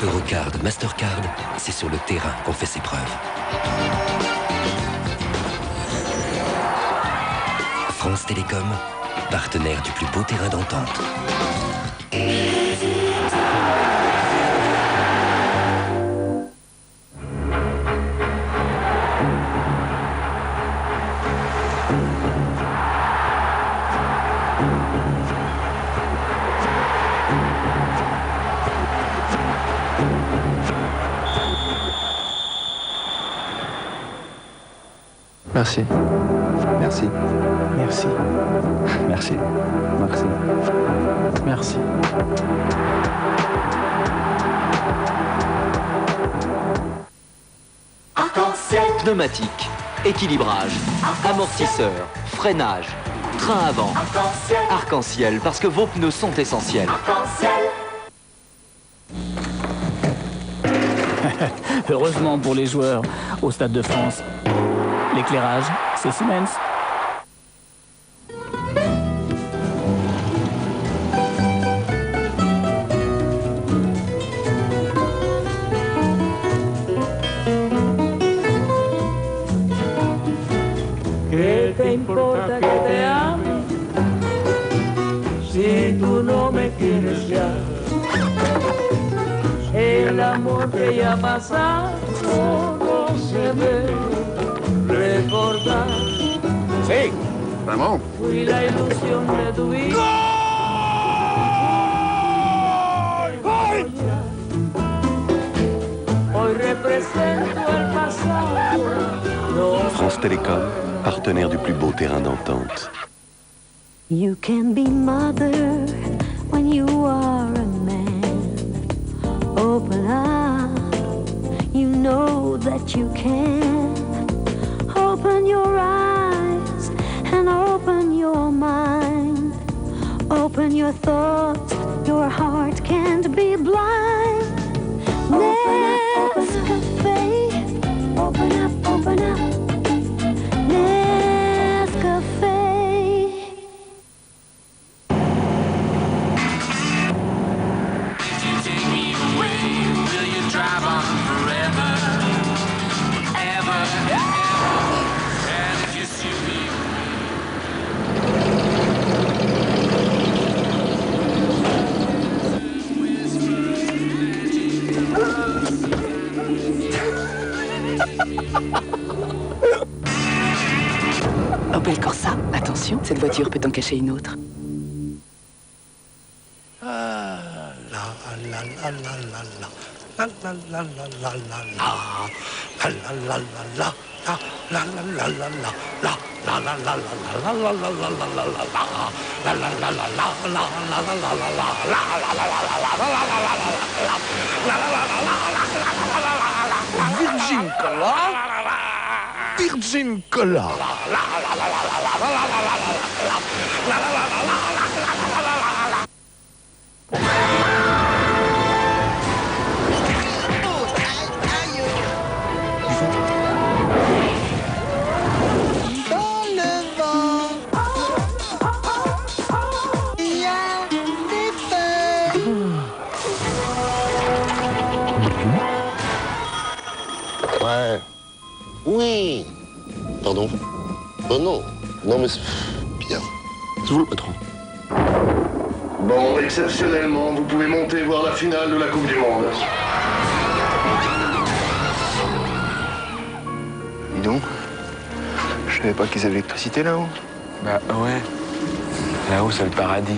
S27: Eurocard, Mastercard, c'est sur le terrain qu'on fait ses preuves. France Télécom, partenaire du plus beau terrain d'entente.
S28: Merci. Merci. Merci. Merci. Merci. Merci.
S10: Pneumatique, équilibrage, amortisseur, freinage, train avant. Arc-en-ciel, parce que vos pneus sont essentiels.
S12: Heureusement pour les joueurs au Stade de France, l'éclairage, c'est Siemens.
S13: ¿Qué te importa que te ame si tú no me quieres ya? El amor que ya pasado no se debe recordar.
S9: Sí, Ramón.
S13: Fui la ilusión de tu vida. ¡Gol! Hoy represento el pasado.
S28: France Télécom, partenaire du plus beau terrain d'entente.
S14: You can be mother when you are a man. Open up, you know that you can. Open your eyes and open your mind. Open your thoughts, your heart can't be blind. Never
S15: Opel Corsa, attention, cette voiture peut en cacher une autre.
S17: Virgin Cola. Virgin Cola.
S18: Ouais. Oui. Pardon. Oh non. Non mais c'est bien. C'est vous le patron.
S19: Bon, exceptionnellement, vous pouvez monter voir la finale de la Coupe du Monde.
S28: Dis donc, je savais pas qu'ils avaient l'électricité là-haut. Bah ouais. Là-haut, c'est le paradis.